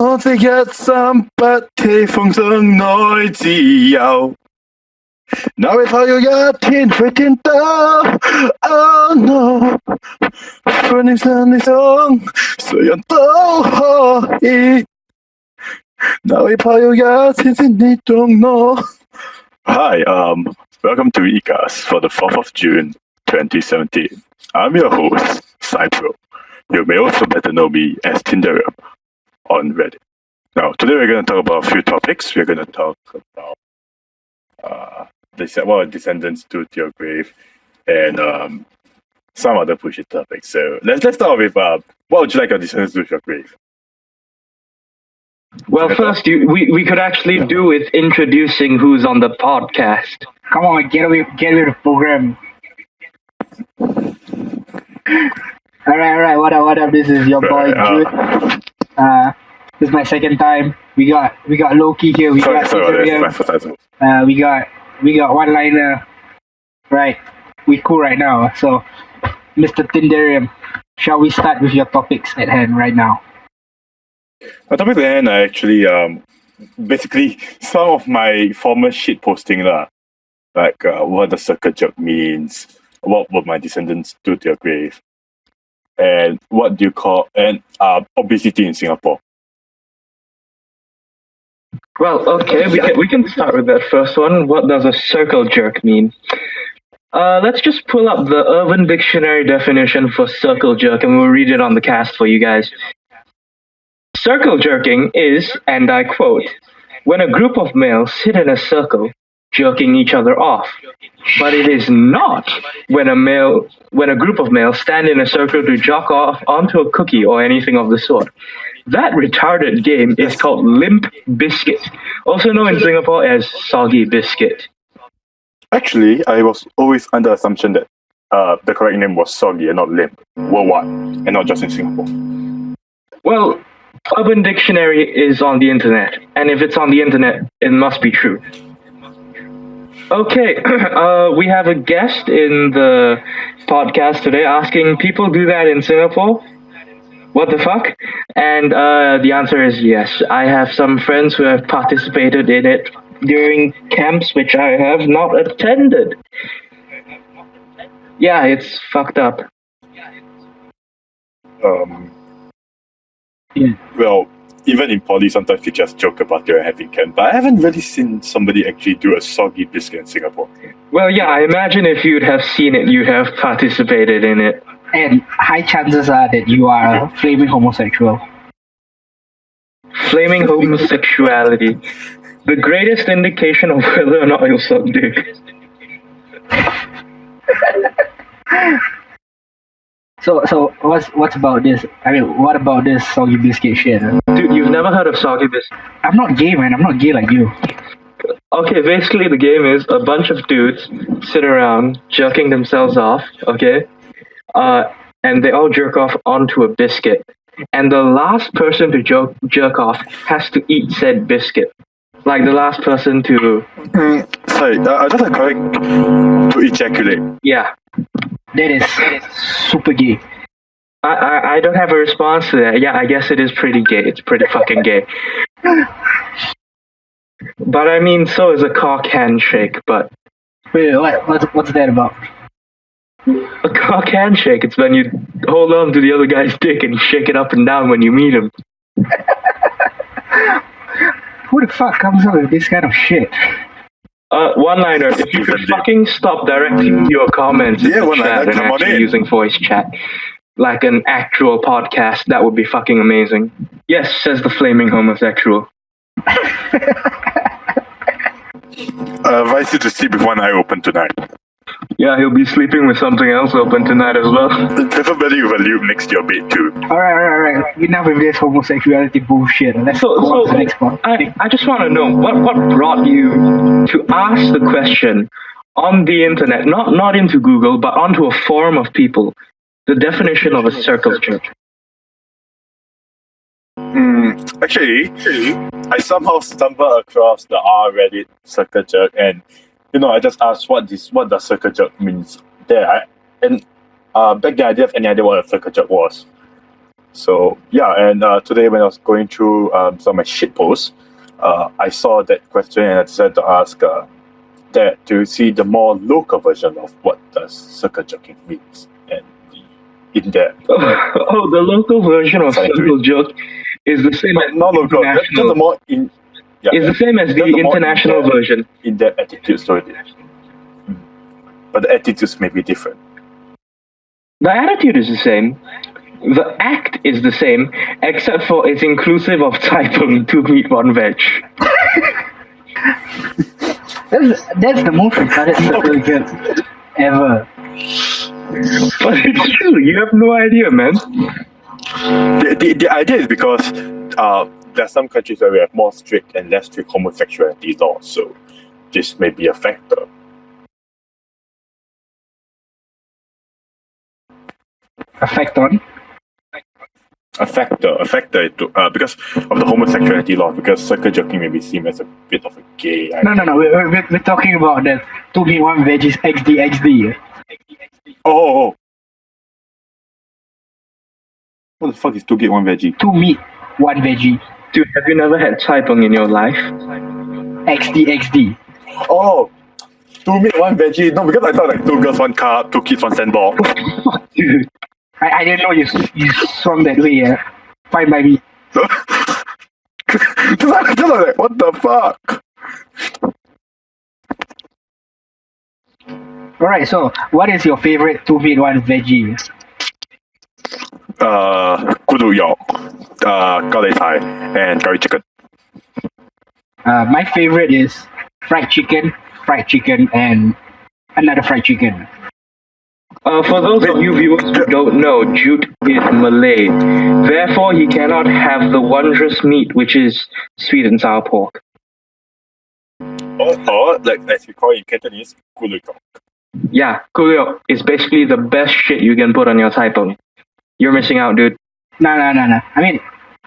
我這一生不羈奉上愛自由，哪會怕有一天會跌倒 ？Oh no， 歡迎上你中，誰人都可以，哪會怕有一天是你懂我。Hi, welcome to ECAS for the 4th of June, 2017. I'm your host, Cipro. You may also better know me as Tinderium on Reddit. Now, today we're going to talk about a few topics. We're going to talk about what descendants do to your grave and some other pushy topics. So let's start with what would you like your descendants to do to your grave? Well, first, we could actually do with introducing who's on the podcast. Come on, get with the program. All right. What up? This is your boy Jude. This is my second time. We got Loki here. We got Ciprofloxacin. We got one liner. Right, we cool right now. So, Mr. Tinderium, shall we start with your topics at hand right now? My topic at hand are actually basically some of my former shit posting like what the circle jerk means, what would my descendants do to your grave, and what do you call obesity in Singapore. Well, okay, we can start with that first one. What does a circle jerk mean? Let's just pull up the Urban Dictionary definition for circle jerk, and we'll read it on the cast for you guys. Circle jerking is, and I quote, when a group of males sit in a circle, jerking each other off. But it is not when a group of males stand in a circle to jerk off onto a cookie or anything of the sort. That retarded game is called limp biscuit, also known in Singapore as soggy biscuit. Actually, I was always under the assumption that the correct name was soggy and not limp, worldwide, and not just in Singapore. Well, Urban Dictionary is on the internet, and if it's on the internet, it must be true. Okay, we have a guest in the podcast today asking, people do that in Singapore? What the fuck? And the answer is yes. I have some friends who have participated in it during camps which I have not attended. Yeah, it's fucked up. Well, even in poly, sometimes you just joke about it and having camp, but I haven't really seen somebody actually do a soggy biscuit in Singapore. Well, yeah, I imagine if you'd have seen it, you'd have participated in it. And high chances are that you are a flaming homosexual. Flaming homosexuality. The greatest indication of whether or not you'll suck dick. So what's about this? I mean, what about this soggy biscuit shit? Dude, you've never heard of soggy biscuit? I'm not gay, man. I'm not gay like you. Okay, basically the game is a bunch of dudes sit around jerking themselves off, okay? And they all jerk off onto a biscuit. And the last person to jerk off has to eat said biscuit. Like the last person to... Sorry, I just correct to ejaculate. Yeah. That is super gay. I don't have a response to that. Yeah, I guess it is pretty gay. It's pretty fucking gay. But I mean, so is a cock handshake, but... Wait, what's that about? A cock handshake, it's when you hold on to the other guy's dick and shake it up and down when you meet him. Who the fuck comes up with this kind of shit? One-liner, if you could fucking stop directing your comments in the chat and actually using voice chat like an actual podcast, that would be fucking amazing. Yes, says the flaming homosexual. I advise you to sleep with one eye open tonight. Yeah, he'll be sleeping with something else open tonight as well. Preferably with a lube next to your bed too. Alright. Enough with this homosexuality bullshit. Let's go on to the next one. I just want to know, what brought you to ask the question on the internet, not into Google, but onto a forum of people, the definition of a circle jerk? Actually, I somehow stumbled across the Reddit circle jerk, and I just asked what does circle jerk means there. And back then I didn't have any idea what a circle jerk was. So yeah, and today when I was going through some of my shitposts, I saw that question and I decided to ask that to see the more local version of what does circle jerking means and in depth. Oh, the local version of circle jerk is the same as not local, just the more it's the same as the international version. In depth attitudes to it. But the attitudes may be different. The attitude is the same. The act is the same, except for it's inclusive of typing 2 meat 1 veg. That's the most retarded circle jerk ever. But it's true, you have no idea, man. The idea is because there are some countries where we have more strict and less strict homosexuality laws, so this may be a factor. A factor because of the homosexuality law, because circle jerking may be seen as a bit of a gay idea. No. We're talking about the 2 meat 1 veggies XD. Oh. What the fuck is 2 meat 1 veggie? 2 meat 1 veggie. Dude, have you never had taipong in your life? XD. Oh, 2 meat 1 veggie. No, because I thought like 2 girls 1 car, 2 kids 1 sandball. Dude. I didn't know you swung that way, yeah. Fine by me. Just like, what the fuck? Alright, so what is your favorite 2 meat 1 veggie? Kudu yok, gully thai, and curry chicken. My favorite is fried chicken, and another fried chicken. For those of you viewers who don't know, Jute is Malay. Therefore, he cannot have the wondrous meat, which is sweet and sour pork. Or like as we call it in Cantonese, kuluyok. Yeah, kuluyok is basically the best shit you can put on your taipong. You're missing out, dude. No. I mean,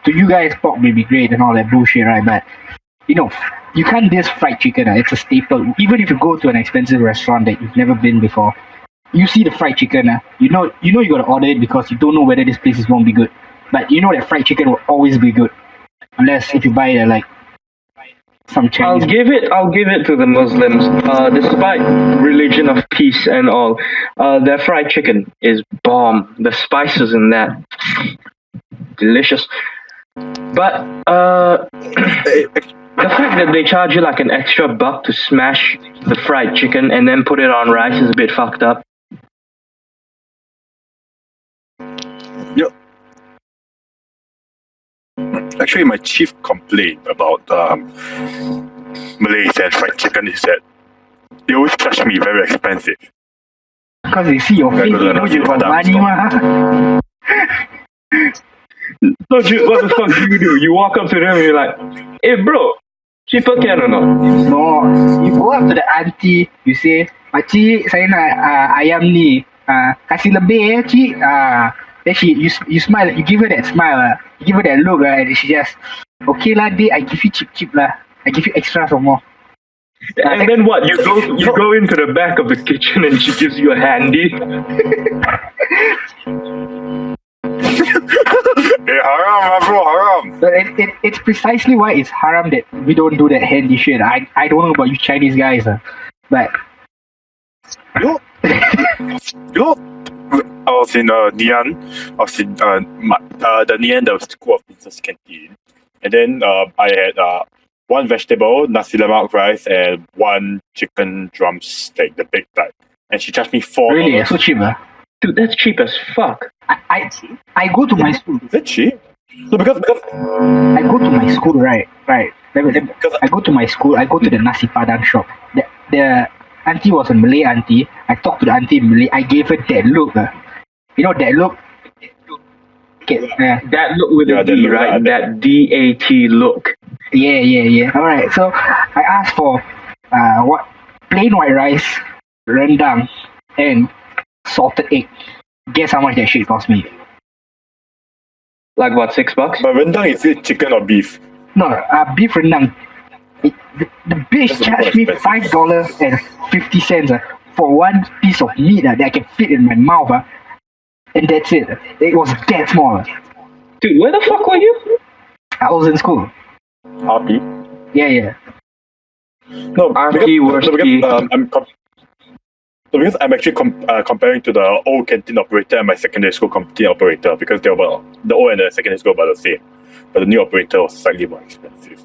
to you guys, pork may be great and all that bullshit, right? But, you can't diss fried chicken. It's a staple. Even if you go to an expensive restaurant that you've never been before, you see the fried chicken, you know you gotta order it because you don't know whether this place is gonna be good. But you know that fried chicken will always be good. Unless if you buy it like some Chinese. I'll give it to the Muslims. Despite religion of peace and all, their fried chicken is bomb. The spices in that, delicious. But the fact that they charge you like an extra $1 to smash the fried chicken and then put it on rice is a bit fucked up. Yep. Actually, my chief complaint about Malays and fried chicken is that they always charge me very expensive. Because they see your face, you know you got money, So, what the fuck do? You walk up to them and you're like, "Hey, bro, cheaper can or not?" No, you go up to the auntie, you say, "Makcik, saya nak ayam ni, kasih lebih cik." Then you smile, you give her that smile, you give her that look, and she just, "Okay lah, dik, I give you cheap lah, I give you extra some more." And then what? You go into the back of the kitchen and she gives you a handy. Hey, haram, bro, haram. But it's precisely why it's haram that we don't do that handy shit. I don't know about you Chinese guys, but you know, I was in Nian. I was in the Nian, the School of Business canteen, and then I had 1 vegetable, nasi lemak rice, and 1 chicken drumstick, the big type. And she charged me $4. Really? So cheap, Dude, that's cheap as fuck. I go to my school. Is that cheap? No, because I go to my school, right. I go to my school. I go to the nasi padang shop. The auntie was a Malay auntie. I talked to the auntie in Malay. I gave her that look. You know that look. Okay, that look with a D, right? That DAT look. Yeah. All right. So I asked for plain white rice, rendang, and salted egg. Guess how much that shit cost me? Like what, $6? But rendang, is it chicken or beef? No, beef rendang. The bitch charged me $5.50 for 1 piece of meat that I can fit in my mouth, and that's it. It was that small. Dude, where the fuck were you? I was in school. RP? Yeah. No, RP, worst key. Because I'm actually comparing to the old canteen operator and my secondary school canteen operator, because they were the old and the secondary school were the same, but the new operator was slightly more expensive.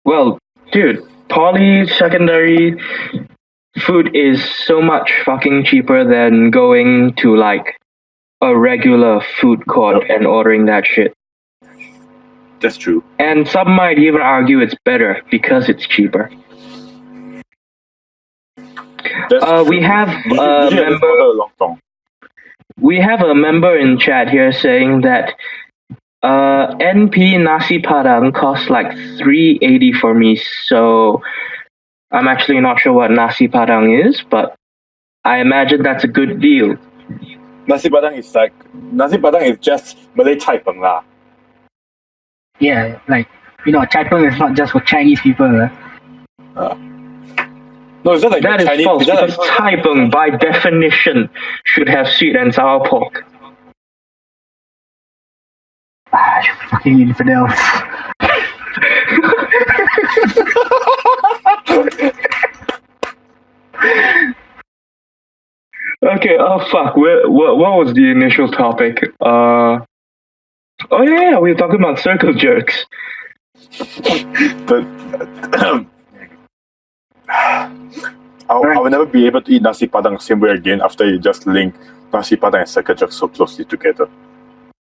Well, dude, poly, secondary food is so much fucking cheaper than going to like a regular food court and ordering that shit. That's true. And some might even argue it's better because it's cheaper. We have a member. We have a member in chat here saying that NP nasi padang costs like $3.80 for me. So I'm actually not sure what nasi padang is, but I imagine that's a good deal. Nasi padang is just Malay chai peng lah. Yeah, like, chai peng is not just for Chinese people. No, it's just like that is Chinese. False, because chai peng, by definition, should have sweet and sour pork. You fucking infidels. Okay, fuck, what was the initial topic? Oh yeah, we were talking about circle jerks. I will never be able to eat nasi padang the same way again after you just link nasi padang and circle jerk so closely together.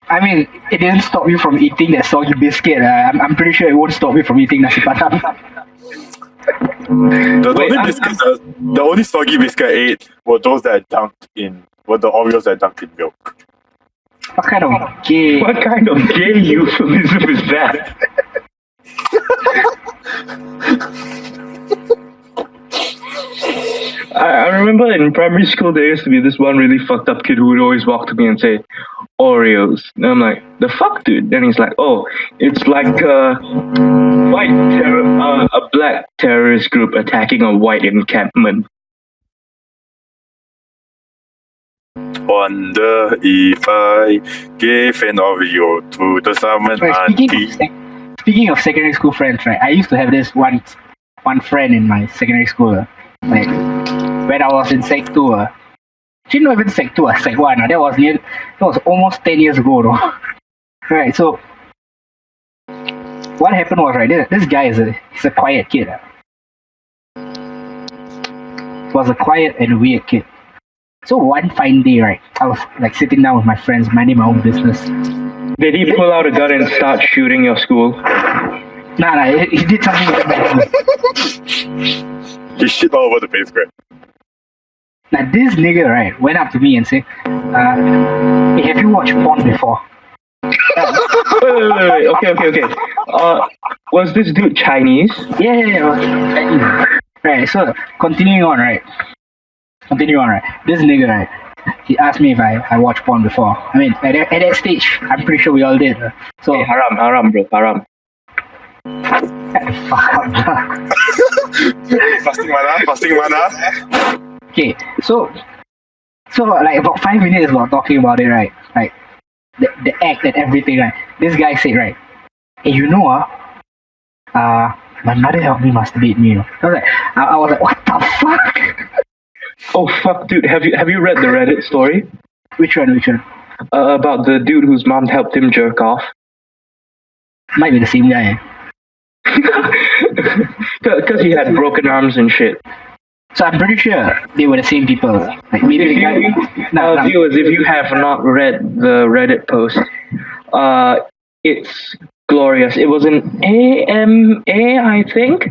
I mean, it didn't stop you from eating that soggy biscuit. I'm pretty sure it won't stop you from eating nasi padang. The only soggy biscuit I ate were those that the Oreos that I dunked in milk. What kind of gay euphemism is that? I remember in primary school there used to be this one really fucked up kid who would always walk to me and say, Oreos. And I'm like, the fuck, dude? Then he's like, oh, it's like a black terrorist group attacking a white encampment. Wonder if I gave an Oreo to the salmon auntie. Speaking of secondary school friends, right? I used to have this one friend in my secondary school. Like, when I was in Sec 2, actually not even Sec 2, Sec 1. That was almost 10 years ago, though. Right, so what happened was, right, this guy he's a quiet kid. He was a quiet and weird kid. So one fine day, right, I was like sitting down with my friends, minding my own business. Did he pull out a gun and start shooting your school? Nah, he did something like that. He shit all over the place, Greg. Now this nigga, right, went up to me and said, hey, have you watched porn before? Wait. Okay. Was this dude Chinese? Yeah, Chinese. Right, so continuing on, right. This nigga, right, he asked me if I watched porn before. I mean, at that stage, I'm pretty sure we all did. So hey, haram, bro, haram. Fuck up. Fasting mana. Okay, so like about 5 minutes about talking about it, right? Like the act and everything, right? This guy said, right, hey, my mother helped me masturbate me. I was like, what the fuck? Oh fuck, dude! Have you read the Reddit story? Which one? About the dude whose mom helped him jerk off. Might be the same guy. Because he had broken arms and shit. So I'm pretty sure they were the same people. Like maybe viewers, if you have not read the Reddit post, it's glorious. It was an AMA, I think,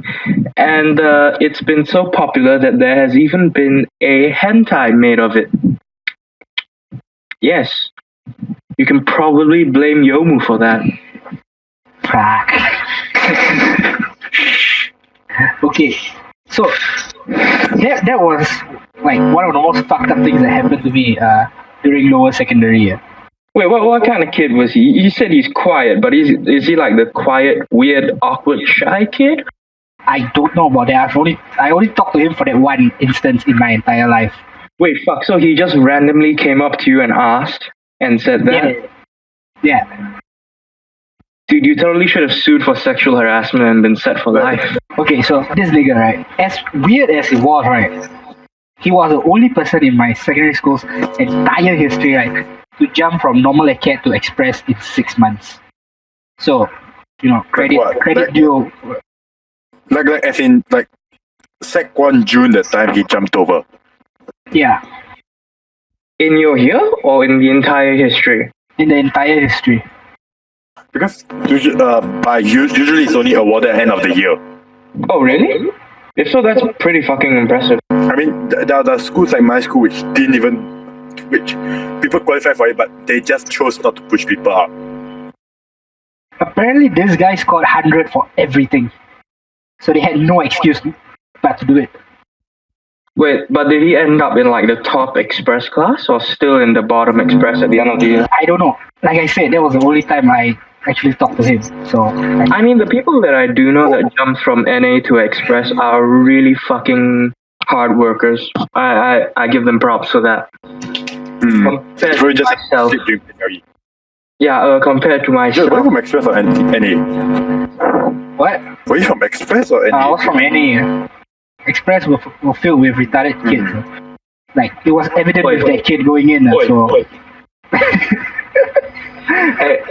and it's been so popular that there has even been a hentai made of it. Yes, you can probably blame Yomu for that. Fuck. Okay, so that was like one of the most fucked up things that happened to me during lower secondary year. Wait, what kind of kid was he? You said he's quiet, but is he like the quiet, weird, awkward, shy kid? I don't know about that. I only talked to him for that one instance in my entire life. Wait, fuck, so he just randomly came up to you and asked? and said that. Yeah. Dude, you totally should have sued for sexual harassment and been set for life. Okay, so this nigga, right? As weird as it was, right? He was the only person in my secondary school's entire history, right, to jump from normal acad to express in 6 months. So, credit due. Like as in like Sec 1 June that time he jumped over. Yeah. In your year or in the entire history? In the entire history. Because usually it's only awarded at the end of the year. Oh, really? If so, that's pretty fucking impressive. I mean, there are schools like my school which people qualify for it, but they just chose not to push people up. Apparently, this guy scored 100 for everything. So they had no excuse but to do it. Wait, but did he end up in like the top express class or still in the bottom express at the end of the year? I don't know. Like I said, that was the only time I actually talked to him. So I mean, the people that I do know that jump from NA to express are really fucking hard workers. I give them props for that. Compared to just myself. Yeah, compared to myself. Were you from express or NA? What? Were you from express or NA? I was from NA. Express were filled with retarded kids. Like, it was evident with that kid going in.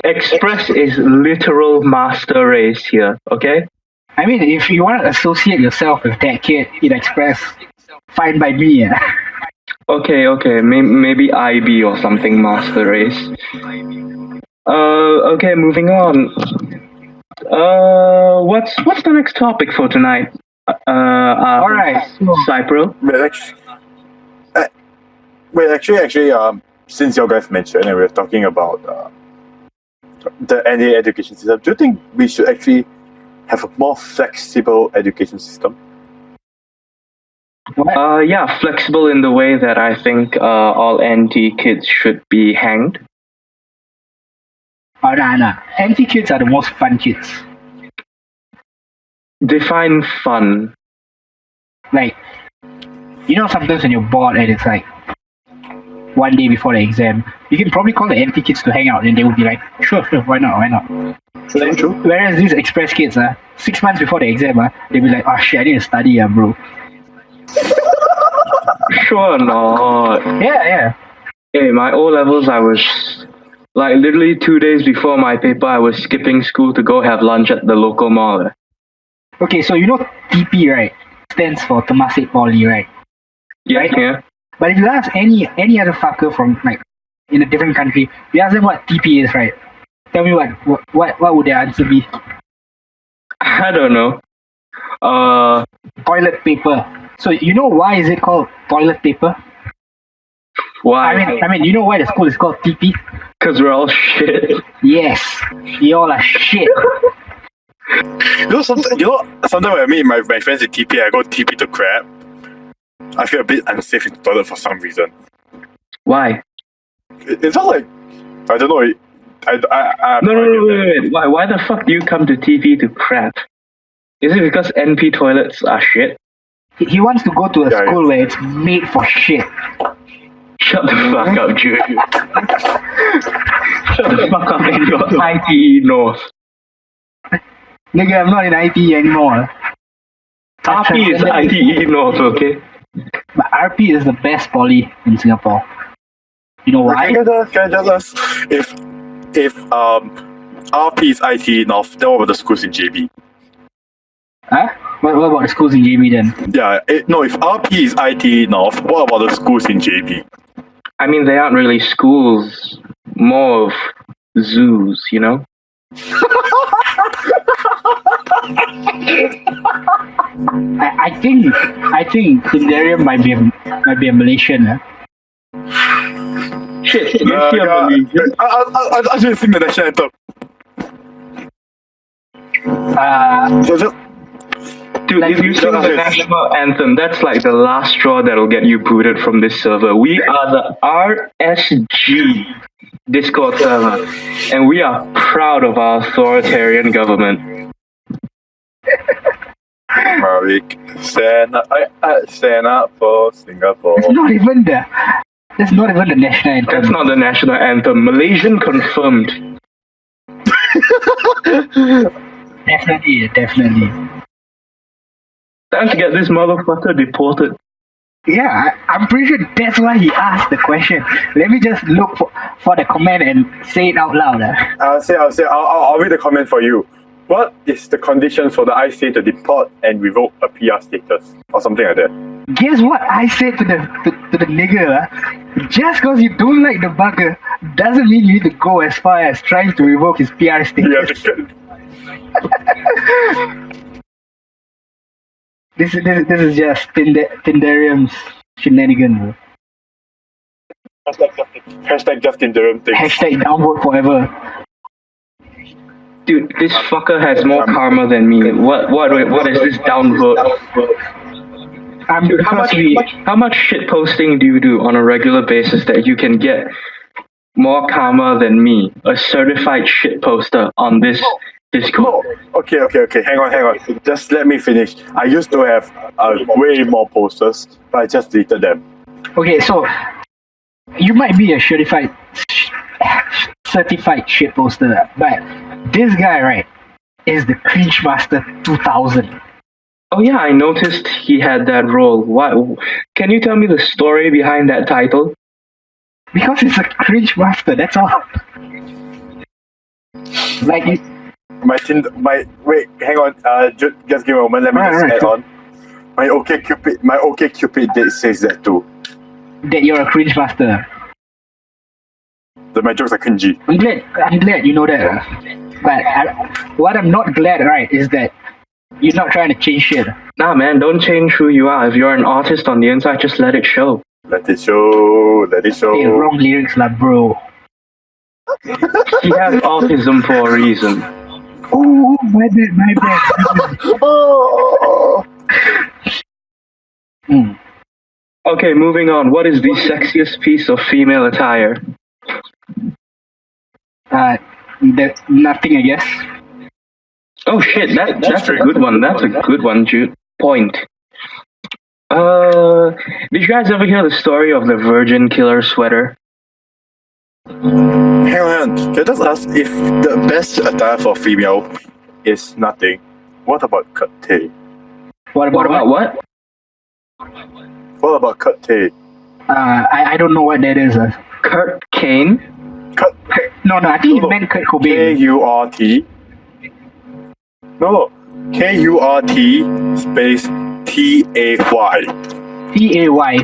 Express is literal master race here, okay? I mean, if you want to associate yourself with that kid in Express, fine by me. Okay, maybe IB or something, master race. Okay, moving on. What's the next topic for tonight? Alright. Cipro? Actually, since you guys mentioned and we're talking about the NA education system, do you think we should actually have a more flexible education system? Yeah, flexible in the way that I think all NT kids should be hanged. Oh, nah. NT kids are the most fun kids. Define fun. Like, sometimes when you're bored and it's like one day before the exam, you can probably call the NT kids to hang out and they would be like, sure, why not? True. Whereas these express kids, 6 months before the exam, they'll be like, oh shit, I need to study, bro. Sure not. Yeah. Hey, my O-levels, I was like literally 2 days before my paper, I was skipping school to go have lunch at the local mall. Okay, so TP, right? Stands for Temasek Poly, right? Yeah, right? Yeah. But if you ask any other fucker from like in a different country, you ask them what TP is, right? Tell me what would their answer be? I don't know. Toilet paper. So why is it called toilet paper? Why? I mean, you know why the school is called TP? Because we're all shit. Yes, you all are shit. Sometimes when I meet my friends at TP, I go TP to crap. I feel a bit unsafe in the toilet for some reason. Why? It's not like, I don't know. No, wait. Why the fuck do you come to TP to crap? Is it because NP toilets are shit? He wants to go to a school where it's made for shit. Shut the fuck up, Jude. Shut the fuck up in your ITE North. Nigga, I'm not in ITE anymore. RP is ITE North, okay? But RP is the best poly in Singapore. You know why? Can I just ask, if RP is ITE North, then what about the schools in JB? Huh? What about the schools in JB then? Yeah, if RP is ITE North, what about the schools in JB? I mean, they aren't really schools, more of zoos, I think Tinderium might be a Malaysian. Shit, you hear Malaysian? I just sing the national anthem. Dude, if you sing the national anthem, that's like the last straw that'll get you booted from this server. We are the RSG Discord server, and we are proud of our authoritarian government. Stand up for Singapore. It's not even the That's not even the national anthem. That's not the national anthem. Malaysian confirmed. Definitely. Time to get this motherfucker deported. Yeah, I'm pretty sure that's why he asked the question. Let me just look for the comment and say it out loud. I'll read the comment for you. What is the conditions for the ICA to deport and revoke a PR status or something like that? Guess what I said to the nigger? Just because you don't like the bugger doesn't mean you need to go as far as trying to revoke his PR status. This is just Tinderium's shenanigans. Hashtag just Tinderium things. Hashtag downvote forever. Dude, this fucker has more karma than me. What is this downvote? Dude, how much shit posting do you do on a regular basis that you can get more karma than me, a certified shit poster on this Discord? No. Okay. Hang on. Just let me finish. I used to have way more posters, but I just deleted them. Okay, so you might be a certified shit poster, but this guy, right, is the Cringe Master 2000. Oh yeah, I noticed he had that role. What? Can you tell me the story behind that title? Because it's a Cringe Master, that's all. Like it. Wait, hang on. Just give me a moment. Let me add on. My OkCupid date says that too. That you're a Cringe Master. That my jokes are cringy. I'm glad you know that. But what I'm not glad, right, is that you're not trying to change shit. Nah, man, don't change who you are. If you're an artist on the inside, just let it show. Let it show. Hey, wrong lyrics, lah, bro. He has autism for a reason. Oh, my bad. Oh. Okay, moving on. What is the sexiest piece of female attire? Nothing, I guess. Oh shit, that's a good one. That's a good one, Jude. Point. Did you guys ever hear the story of the Virgin Killer sweater? Hang on. Can I just ask if the best attire for female is nothing? What about curtain? What about what? What about curtain? I don't know what that is. Kurt Kane? No, I think he meant Kurt Cobain. K-U-R-T. No. K-U-R-T space T-A-Y. T-A-Y.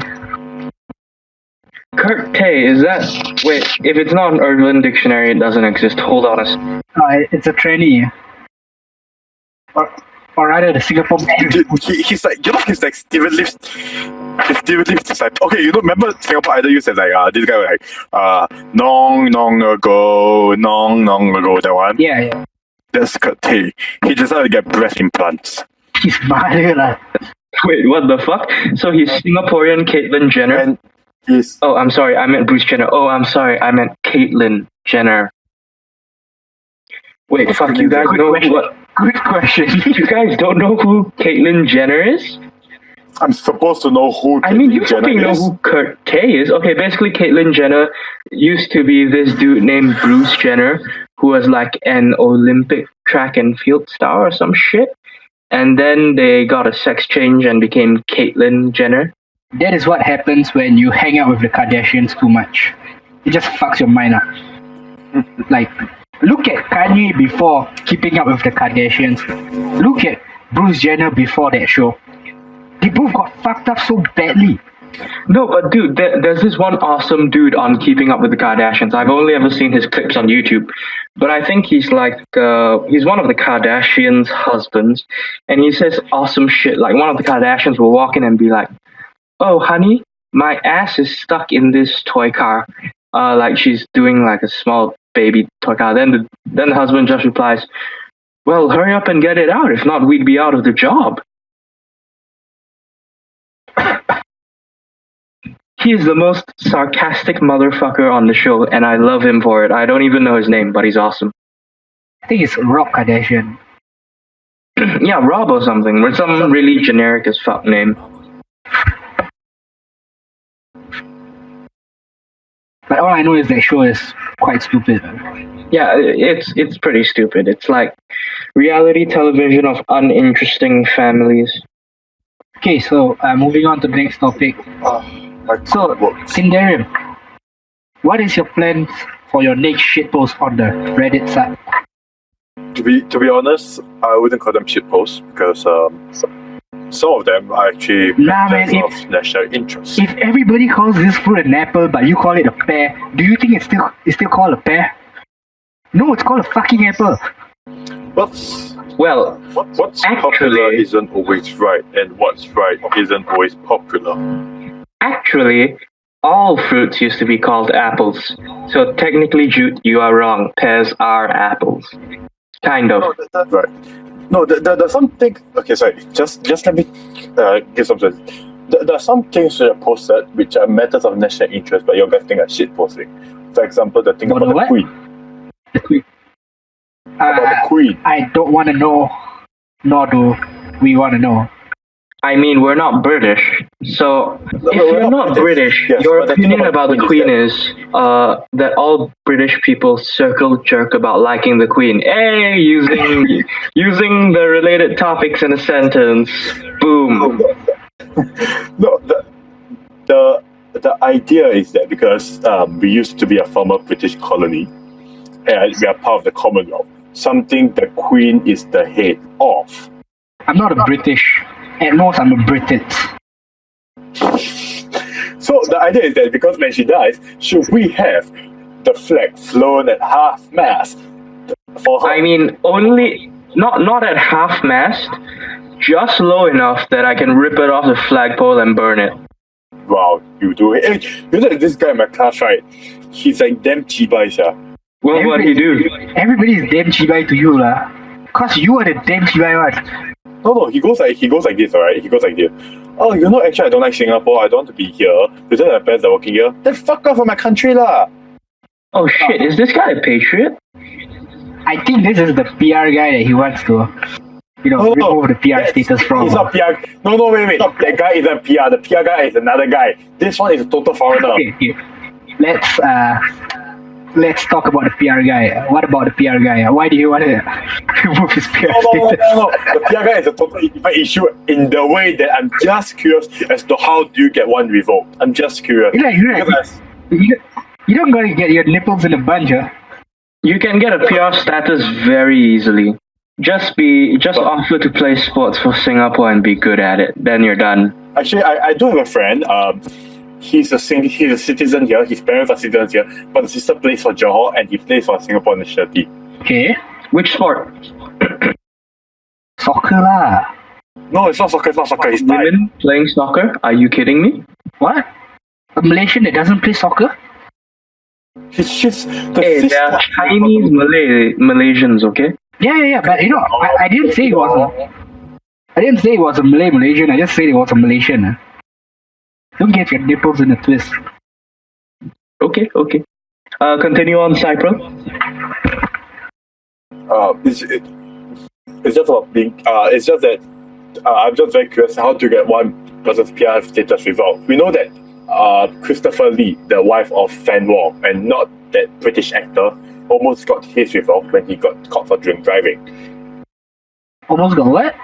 Kurt K, is that... Wait, if it's not an Urban Dictionary, it doesn't exist. Hold on a second. It's a trainee. Or rather, the Singapore... He's like Steven Leaf's... Steven Leaf's disciple. Okay, remember Singapore Idol used to have this guy was long ago, that one? Yeah. That's Kurt Tay. He decided to get breast implants. He's mad, lah. Wait, what the fuck? So he's Singaporean Caitlyn Jenner? And he's... Oh, I'm sorry, I meant Bruce Jenner. Oh, I'm sorry, I meant Caitlyn Jenner. Wait, fuck, you guys know what... Good question. You guys don't know who Caitlyn Jenner is? I'm supposed to know who Caitlyn I mean, you Jenner fucking know who Kurt K is. Okay, basically, Caitlyn Jenner used to be this dude named Bruce Jenner, who was like an Olympic track and field star or some shit. And then they got a sex change and became Caitlyn Jenner. That is what happens when you hang out with the Kardashians too much. It just fucks your mind up. Like, look at Kanye before Keeping Up with the Kardashians. Look at Bruce Jenner before that show. They both got fucked up so badly. No, but dude, there's this one awesome dude on Keeping Up with the Kardashians. I've only ever seen his clips on YouTube. But I think he's like, he's one of the Kardashians' husbands. And he says awesome shit. Like, one of the Kardashians will walk in and be like, "Oh, honey, my ass is stuck in this toy car." Like she's doing like a small baby toy car. Then the husband just replies, "Well, hurry up and get it out. If not, we'd be out of the job." He is the most sarcastic motherfucker on the show, and I love him for it. I don't even know his name, but he's awesome. I think it's Rob Kardashian. Yeah, Rob or something, with some really generic as fuck name. But all I know is that show is quite stupid. Yeah, it's pretty stupid. It's like reality television of uninteresting families. Okay, so moving on to the next topic. So, Tinderium, what is your plan for your next shitpost on the Reddit side? To be honest, I wouldn't call them shitposts because some of them are actually matters of national interest. If everybody calls this fruit an apple, but you call it a pear, do you think it's still called a pear? No, it's called a fucking apple. What's actually, popular isn't always right, and what's right isn't always popular. Actually, all fruits used to be called apples. So technically, Jude, you are wrong. Pears are apples. Kind of. Right. No, there's something. Okay, sorry. Just let me give some sense. There are some things that are posted which are matters of national interest, but you're getting a shit posting. For example, the thing about the Queen. The Queen. About the Queen. I don't want to know, nor do we want to know. I mean, we're not British, so if you're not British, yes, your opinion about the Queen is that all British people circle jerk about liking the Queen. Hey, using the related topics in a sentence. Boom. No, the idea is that because we used to be a former British colony, and we are part of the Commonwealth, something the Queen is the head of. I'm not a British. At most, I'm a Briton. So the idea is that because when she dies, should we have the flag flown at half-mast for her? I mean, only not at half-mast, just low enough that I can rip it off the flagpole and burn it. Wow, you do it. Hey, you know this guy in my class, right? He's like damn chibai, sia. Well, what he do? Everybody is damn chibai to you, lah. Cause you are the damn chibai one. No, he goes like this, alright? He goes like this. Oh, you know, actually, I don't like Singapore. I don't want to be here. Because my parents are working here. Then fuck off from my country, lah. Oh shit! Is this guy a patriot? I think this is the PR guy that he wants to, remove the PR status from. He's not PR. No, wait. That guy isn't PR. The PR guy is another guy. This one is a total foreigner. Okay. Let's talk about the PR guy. What about the PR guy? Why do you want to remove his PR status? No. The PR guy is a total different issue in the way that I'm just curious as to how do you get one revoked. I'm just curious. You don't gotta get your nipples in a bunch, huh? You can get a PR status very easily. Just offer to play sports for Singapore and be good at it. Then you're done. Actually, I do have a friend. He's a citizen here. His parents are citizens here, but the sister plays for Johor and he plays for Singapore national team. Okay. Which sport? Soccer lah. No, it's not soccer. It's women playing soccer? Are you kidding me? What? A Malaysian that doesn't play soccer? Hey, there are Chinese Malaysians, okay? Yeah. But I didn't say it was a Malaysian. I just said it was a Malaysian. Don't get your nipples in a twist. Okay. Continue on, Cypro. It's just about being. It's just that I'm just very curious how to get one person's PR status revoked. We know that Christopher Lee, the wife of Fan Wong, and not that British actor, almost got his revoked when he got caught for drink driving. Almost got what?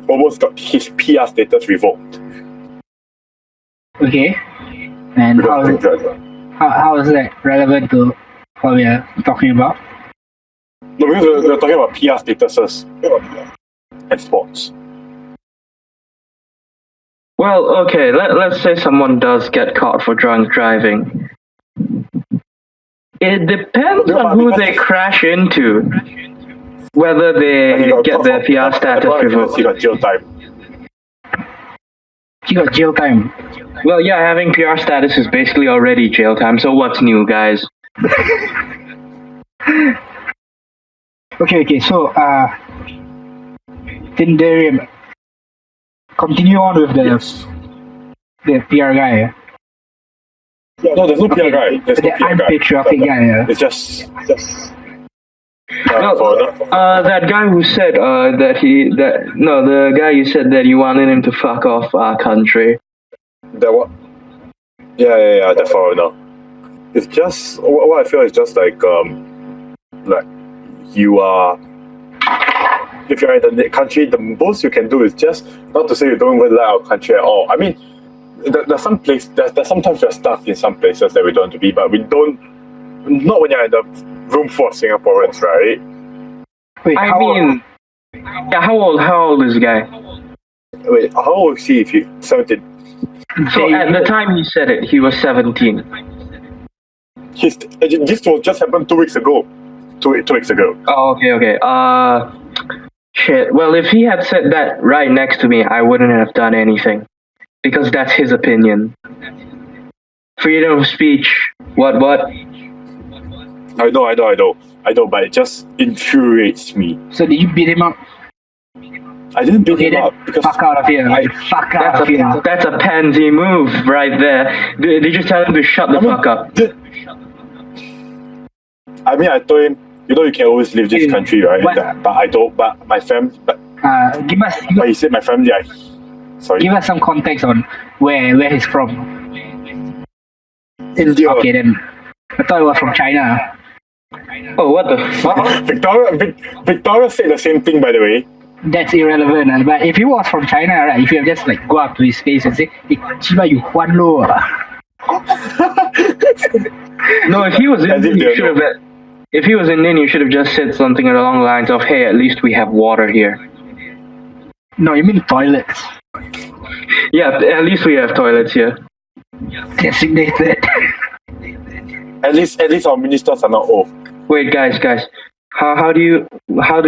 Almost got his PR status revoked. Okay. And how is that relevant to what we are talking about? No, because we're talking about PR statuses and sports. Well, okay, let's say someone does get caught for drunk driving. It depends on who they crash into, whether they get their PR status revoked. He got jail time. He got jail time. Well, yeah, having PR status is basically already jail time, so what's new, guys? Okay, so, Tinderium, continue on with the PR guy. No, there's no PR guy. There's no PR guy. Unpatriotic guy. It's just that guy who said the guy you said that you wanted him to fuck off our country. That what? Yeah, the foreigner. it's just what I feel is just like you are. If you're in the country, the most you can do is just not to say you don't even like our country at all. I mean, there's some place there's sometimes we're stuck in some places that we don't want to be, but we don't. Not when you're in the room full of Singaporeans, right? Wait, how old is the guy? Wait, how old is he? If you 17? So at the time he said it, he was 17. This was just happened 2 weeks ago. Two weeks ago. Oh, okay. Shit. Well, if he had said that right next to me, I wouldn't have done anything. Because that's his opinion. Freedom of speech. What? I know, but it just infuriates me. So did you beat him up? I didn't beat him up because fuck out of here. Fuck out of here. That's a pansy move right there. Did you tell him to shut the fuck up? I mean, I told him, you can always leave this country, right? But I don't. But my family. But he said my family. Sorry. Give us some context on where he's from. India. Okay, then I thought it was from China. Oh, what the fuck? Victoria said the same thing, by the way. That's irrelevant. But if he was from China, right? If you have just like go up to his face and say, "Hey, Chiba, you Huan Lo." No, if he was Indian, you should have. If he was Indian, you should have just said something along the lines of, "Hey, at least we have water here." No, you mean toilets. Yeah, at least we have toilets here. Designated. At least our ministers are not old. Wait, guys, how do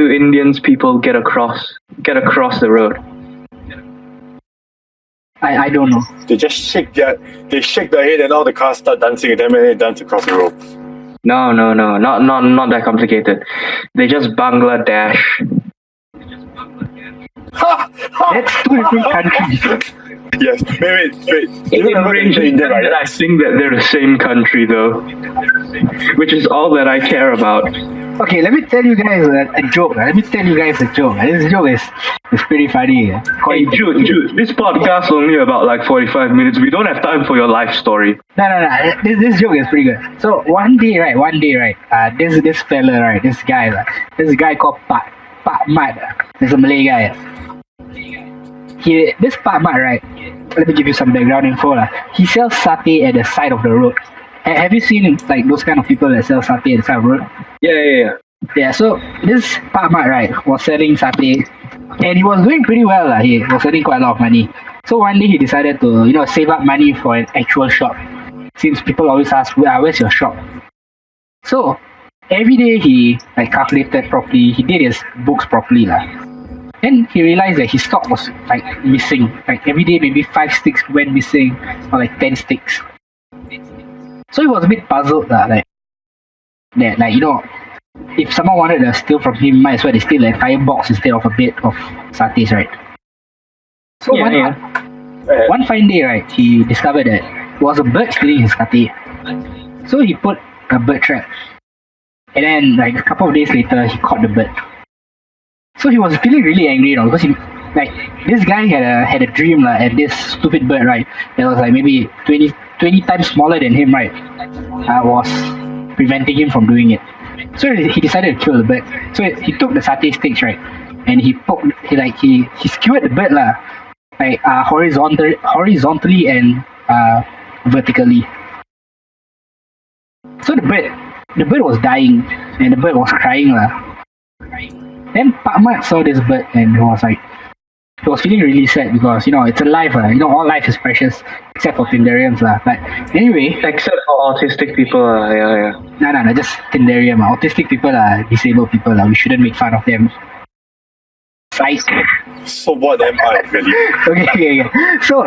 Indians people get across the road? I don't know. They just shake their head and all the cars start dancing with them and they dance across the road. No, not that complicated. They just Bangladesh. That's two different countries. Yes, wait. I think that they're the same country though, which is all that I care about. Okay, let me tell you guys a joke. This joke is pretty funny. Hey, Jude, this podcast is only about like 45 minutes. We don't have time for your life story. No. This joke is pretty good. So one day, right, this fella, right, this guy called Pak Mat. He's a Malay guy. This Pak Mat, right, let me give you some background info. He sells satay at the side of the road. Have you seen like those kind of people that sell satay at the side of the road? Yeah. Yeah, so this Pak Mat, right, was selling satay and he was doing pretty well. He was earning quite a lot of money. So one day he decided to, save up money for an actual shop. Since people always ask, where's your shop? So every day he calculated properly, he did his books properly. Then he realized that his stock was missing. Every day maybe 5 sticks went missing or 10 sticks. So he was a bit puzzled if someone wanted to steal from him, might as well they steal an entire box instead of a bit of satays, right? So one fine day, right, he discovered that it was a bird stealing his satay. So he put a bird trap. And then a couple of days later, he caught the bird. So he was feeling really angry, because this guy had a dream and this stupid bird, right, that was maybe 20 times smaller than him, right, was preventing him from doing it. So he decided to kill the bird. So he took the satay sticks, right, and he skewered the bird horizontally and vertically. So the bird was dying and the bird was crying. Then Pak Mat saw this bird and he was feeling really sad because it's alive. All life is precious except for Tinderiums. But anyway, except for autistic people. Yeah. No, just Tinderium. Autistic people are disabled people. We shouldn't make fun of them. So what am I really? Okay. So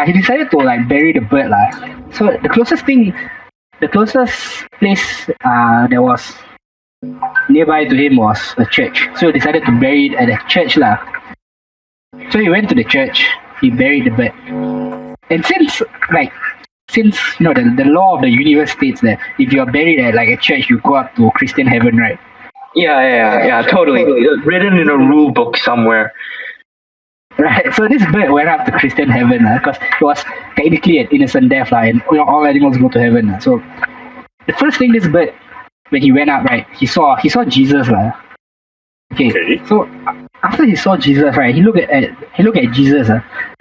he decided to bury the bird. So the closest place that was nearby to him was a church. So he decided to bury it at a church. So he went to the church, he buried the bird. And since the law of the universe states that if you're buried at a church, you go up to Christian heaven, right? Yeah, totally. Written in a rule book somewhere. Right, so this bird went up to Christian heaven because it was technically an innocent death, and all animals go to heaven. So the first thing this bird, when he went up, right, he saw Jesus. Okay, so after he saw Jesus, right, he looked at Jesus.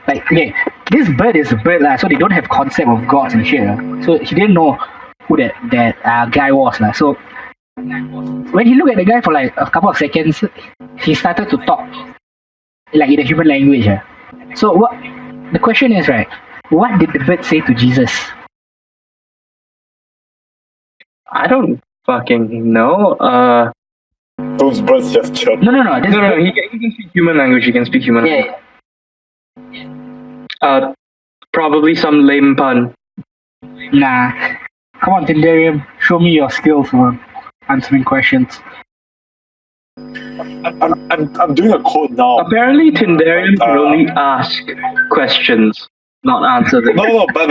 Like, okay, this bird is a bird, so they don't have concept of gods and shit. So he didn't know who that guy was. So when he looked at the guy for like a couple of seconds, he started to talk like in the human language. So what the question is, right? What did the bird say to Jesus? I don't fucking know. Those birds just chirp. No. He can speak human language. He can speak human language. Probably some lame pun. Nah. Come on, Tinderium. Show me your skills on answering questions. I'm doing a code now. Apparently, Tinderium can only ask questions, not answer them. No, but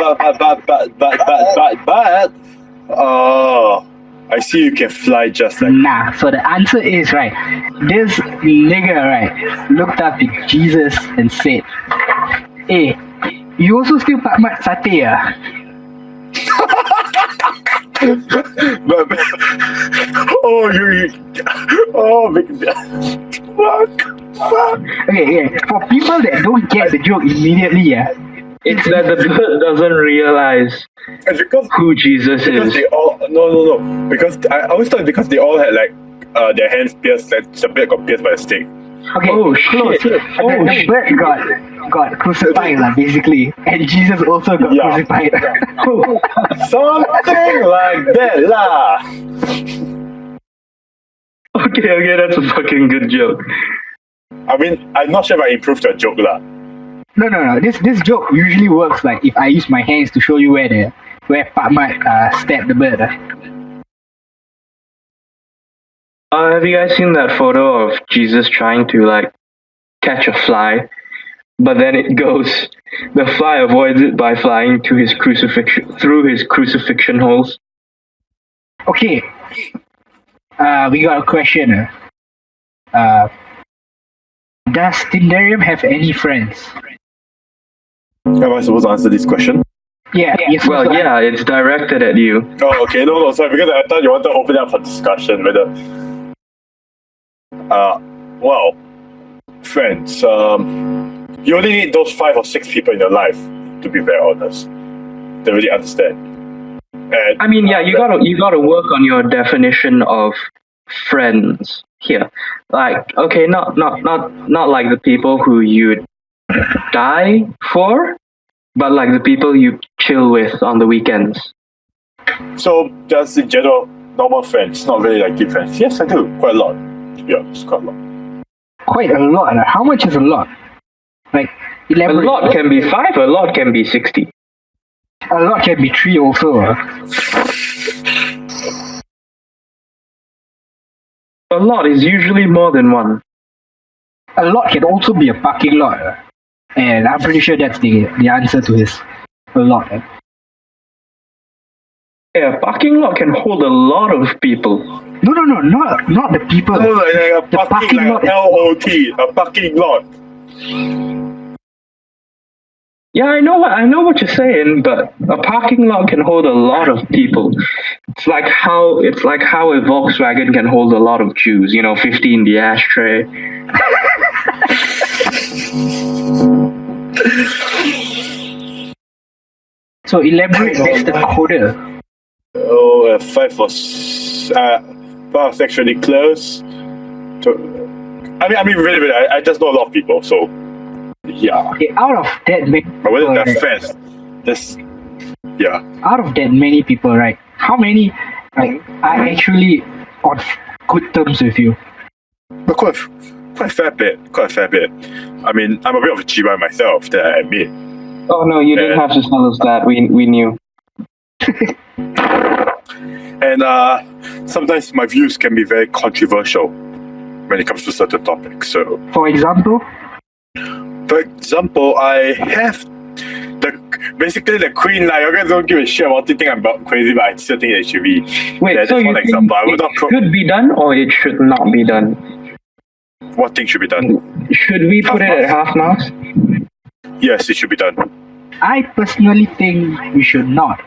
I see you can fly just like. Nah, so the answer is, right, this nigga, right, looked up to Jesus and said, hey, you also still pak mat sate but fuck. Okay, for people that don't get the joke immediately, it's that the bird doesn't realize who Jesus is. They all no. Because I always thought because they all had like their hands pierced, like the bird got pierced by a stake. Okay, close. The bird got crucified, basically, and Jesus also got crucified. Something like that, lah. Okay, that's a fucking good joke. I mean, I'm not sure if I improved your joke, lah. No. This joke usually works like if I use my hands to show you where Pak Mat stabbed the bird. Have you guys seen that photo of Jesus trying to like catch a fly, but then the fly avoids it by flying to his crucifixion through his crucifixion holes? Okay, we got a question. Does Tinderium have any friends? Am I supposed to answer this question? Yeah. Well, yeah, it's directed at you. Oh, okay. No, sorry, because I thought you wanted to open it up for discussion whether. Well, friends. You only need those 5 or 6 people in your life, to be very honest, to really understand. And, I mean, you gotta work on your definition of friends here. Like, okay, not like the people who you'd die for, but like the people you chill with on the weekends. So just in general, normal friends, not really like deep friends. Yes, I do. Quite a lot, to be honest. Quite a lot. Quite a lot. How much is a lot? Like, elaborate. A lot can be 5, a lot can be 60. A lot can be 3 also. A lot is usually more than 1. A lot can also be a parking lot. And I'm pretty sure that's the answer to his a lot. Yeah, a parking lot can hold a lot of people. No, not the people. No, like a parking lot. L-O-T, a parking lot. Yeah, I know what you're saying, but a parking lot can hold a lot of people. It's like how a Volkswagen can hold a lot of Jews. 50 in the ashtray. So elaborate. That's the coder. 5 was sexually close. I mean, really, I just know a lot of people, so. Yeah. Okay, out of that many people, but whether they're friends, out of that many people, right? How many are actually on good terms with you? But quite a fair bit. I mean, I'm a bit of a G-boy myself, that I admit. Oh no, you didn't have to tell us that. We knew. And sometimes my views can be very controversial when it comes to certain topics. So, for example, I have basically the queen line. You guys don't give a shit about it. Think I'm about crazy, but I still think it should be. Wait, so you think it should be done or it should not be done? What thing should be done? Should we put it at half mast? Yes, it should be done. I personally think we should not.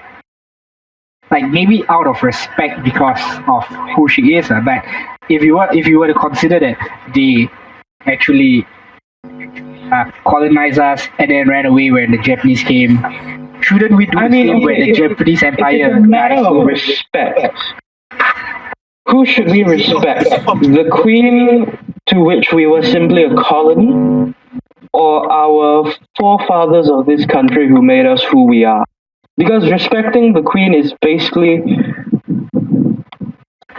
Like maybe out of respect because of who she is, but if you were to consider that they actually colonized us and then ran away when the Japanese came, shouldn't we do the same when the Japanese Empire? It's a matter of respect. Who should we respect? The queen, to which we were simply a colony, or our forefathers of this country who made us who we are? Because respecting the queen is basically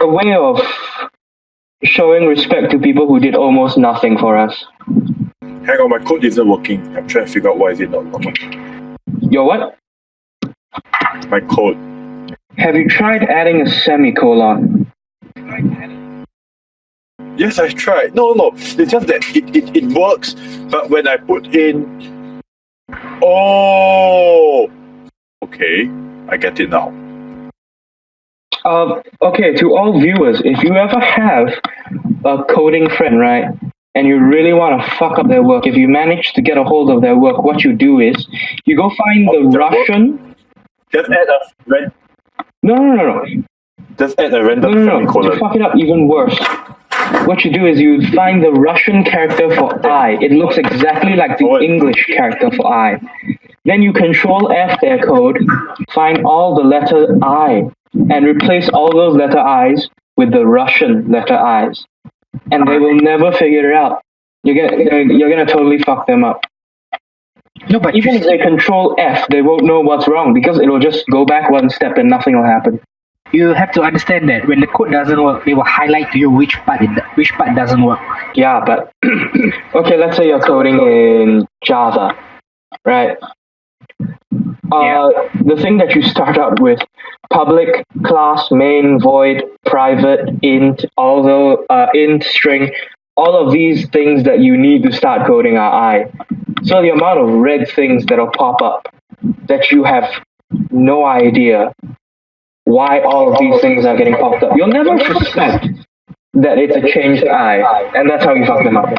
a way of showing respect to people who did almost nothing for us. Hang on, my code isn't working. I'm trying to figure out why is it not working. Your what? My code. Have you tried adding a semicolon? Yes, I tried. No. It's just that it works, but when I put in... Oh! Okay, I get it now. Okay, to all viewers, if you ever have a coding friend, right, and you really want to fuck up their work, if you manage to get a hold of their work, what you do is, you go find the Russian... Just add a random... No. Just add a random semicolon. To fuck it up even worse, what you do is you find the Russian character for I. It looks exactly like the English character for I. Then you Control F their code, find all the letter I, and replace all those letter I's with the Russian letter I's. And they will never figure it out. You're gonna totally fuck them up. No, but even if they Control F, they won't know what's wrong because it will just go back one step and nothing will happen. You have to understand that when the code doesn't work, they will highlight to you which part doesn't work. Yeah, but okay, let's say you're coding in Java, right? The thing that you start out with, public, class, main, void, private, int, although int, string, all of these things that you need to start coding are I. So the amount of red things that'll pop up that you have no idea why all of these things are getting popped up. You'll never suspect that it's a changed I, and that's how you fuck them up.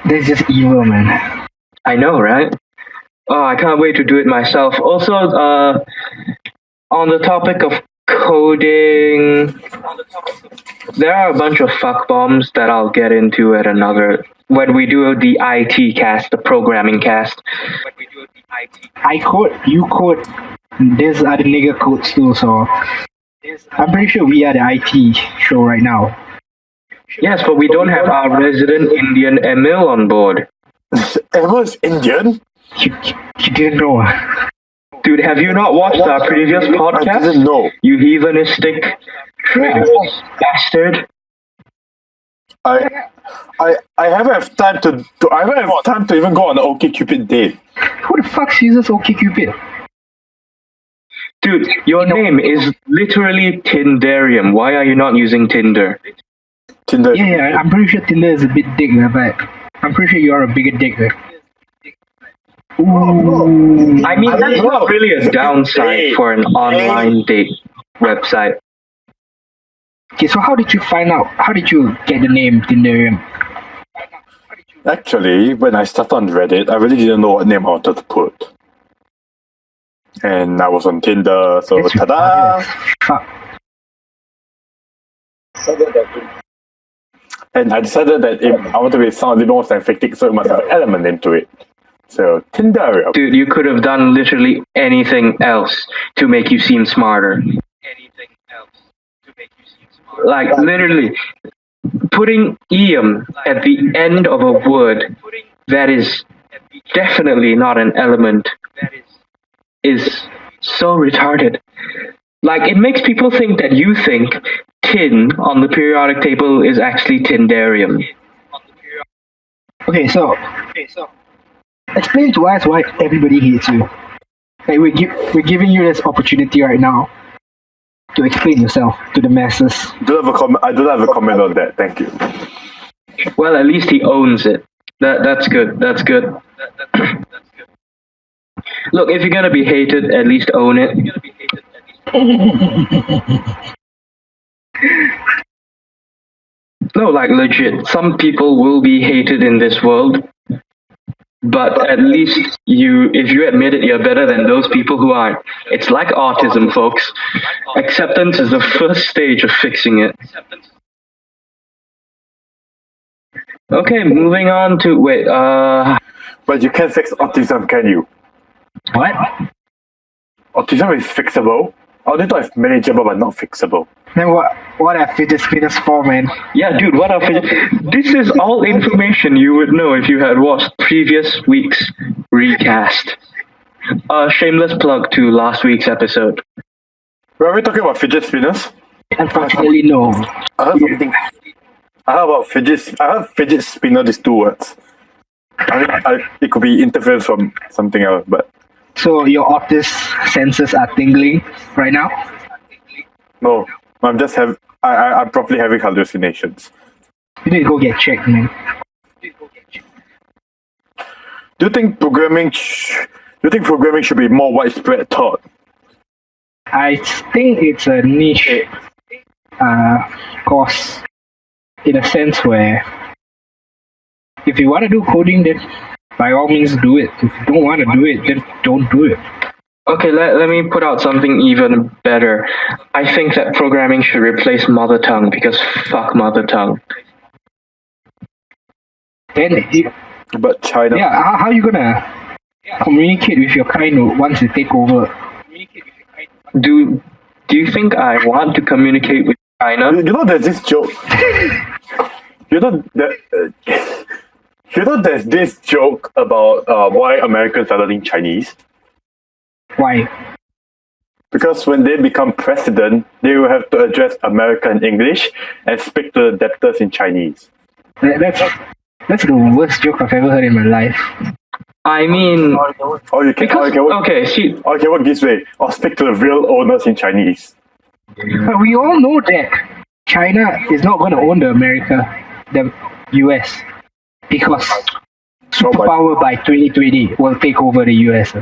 That's just evil, man. I know, right? Oh, I can't wait to do it myself. Also, on the topic of coding, there are a bunch of fuck bombs that I'll get into at another when we do the IT cast, the programming cast. I code, you code. There's other nigger codes too, so I'm pretty sure we are the IT show right now. Yes, but we don't have our resident Indian Emil on board. Emil's Indian? You didn't know. Dude, have you not watched our previous podcast? I didn't know. You heathenistic bastard. I haven't have time to even go on an OkCupid date. Who the fuck uses OkCupid? Dude, your name is literally Tinderium. Why are you not using Tinder? Tinder. Yeah, I'm pretty sure Tinder is a bit dick, but I'm pretty sure you're a bigger dick. Ooh. I mean, that's not really a downside for an online date website. Okay, so how did you get the name Tinderium? Actually, when I started on Reddit, I really didn't know what name I wanted to put. And I was on Tinder, so ta-da! Fuck. And I decided that if I want to sound a little more scientific, so it must have an element into it. So, Tinderium. Dude, you could have done literally anything else to make you seem smarter. Like, literally, putting "ium" at the end of a word that is definitely not an element is so retarded. Like, it makes people think that you think tin on the periodic table is actually Tinderium. Okay, so explain to us why everybody hates you. Like, we're giving you this opportunity right now to explain yourself to the masses. I don't have a comment on that. Thank you. Well, at least he owns it. That's good. That's good. Look, if you're gonna be hated, at least own it. No, like legit. Some people will be hated in this world, but at least if you admit it, you're better than those people who aren't. It's like autism, folks. Acceptance is the first stage of fixing it. Okay, moving on to But you can't fix autism, can you? What? Autism is fixable. Autism is manageable but not fixable. Then what are fidget spinners for, man? Yeah, dude, this is all information you would know if you had watched previous week's recast. Shameless plug to last week's episode. Were we talking about fidget spinners? Unfortunately, no. I heard something. I heard about fidget. I heard fidget spinner. These two words. It could be interference from something else, but So your autist senses are tingling right now? no. I'm just I'm probably having hallucinations. You need to go get checked, man. Do you think programming should be more widespread taught? I think it's a niche course in a sense where if you want to do coding, then by all means do it. If you don't want to do it, then don't do it. Okay, let me put out something even better. I think that programming should replace mother tongue because fuck mother tongue. Then, But China. yeah, how are you gonna communicate with your kind once you take over? Do you think I want to communicate with China? You know, there's this joke. you know there's this joke about why Americans are learning Chinese. Why? Because when they become president, they will have to address America in English and speak to the debtors in Chinese. That's the worst joke I've ever heard in my life. I mean, Okay, what gives way? Or speak to the real owners in Chinese. But we all know that China is not going to own the US, because superpower by 2020 will take over the US.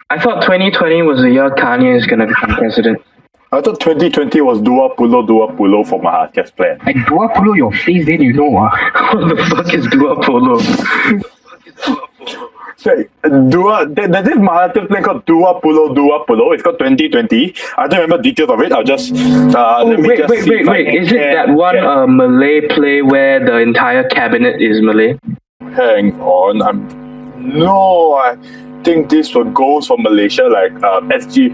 I thought 2020 was the year Kanye is gonna become president. I thought 2020 was Dua Pulo for Mahathir's plan. I dua pulo your face, then you know. What the fuck is Dua Polo? There's this Mahathir plan called Dua Pulo. It's called 2020. I don't remember details of it. I'll just Wait. Is it that one Malay play where the entire cabinet is Malay? Hang on, I think this one goes for Malaysia, like SG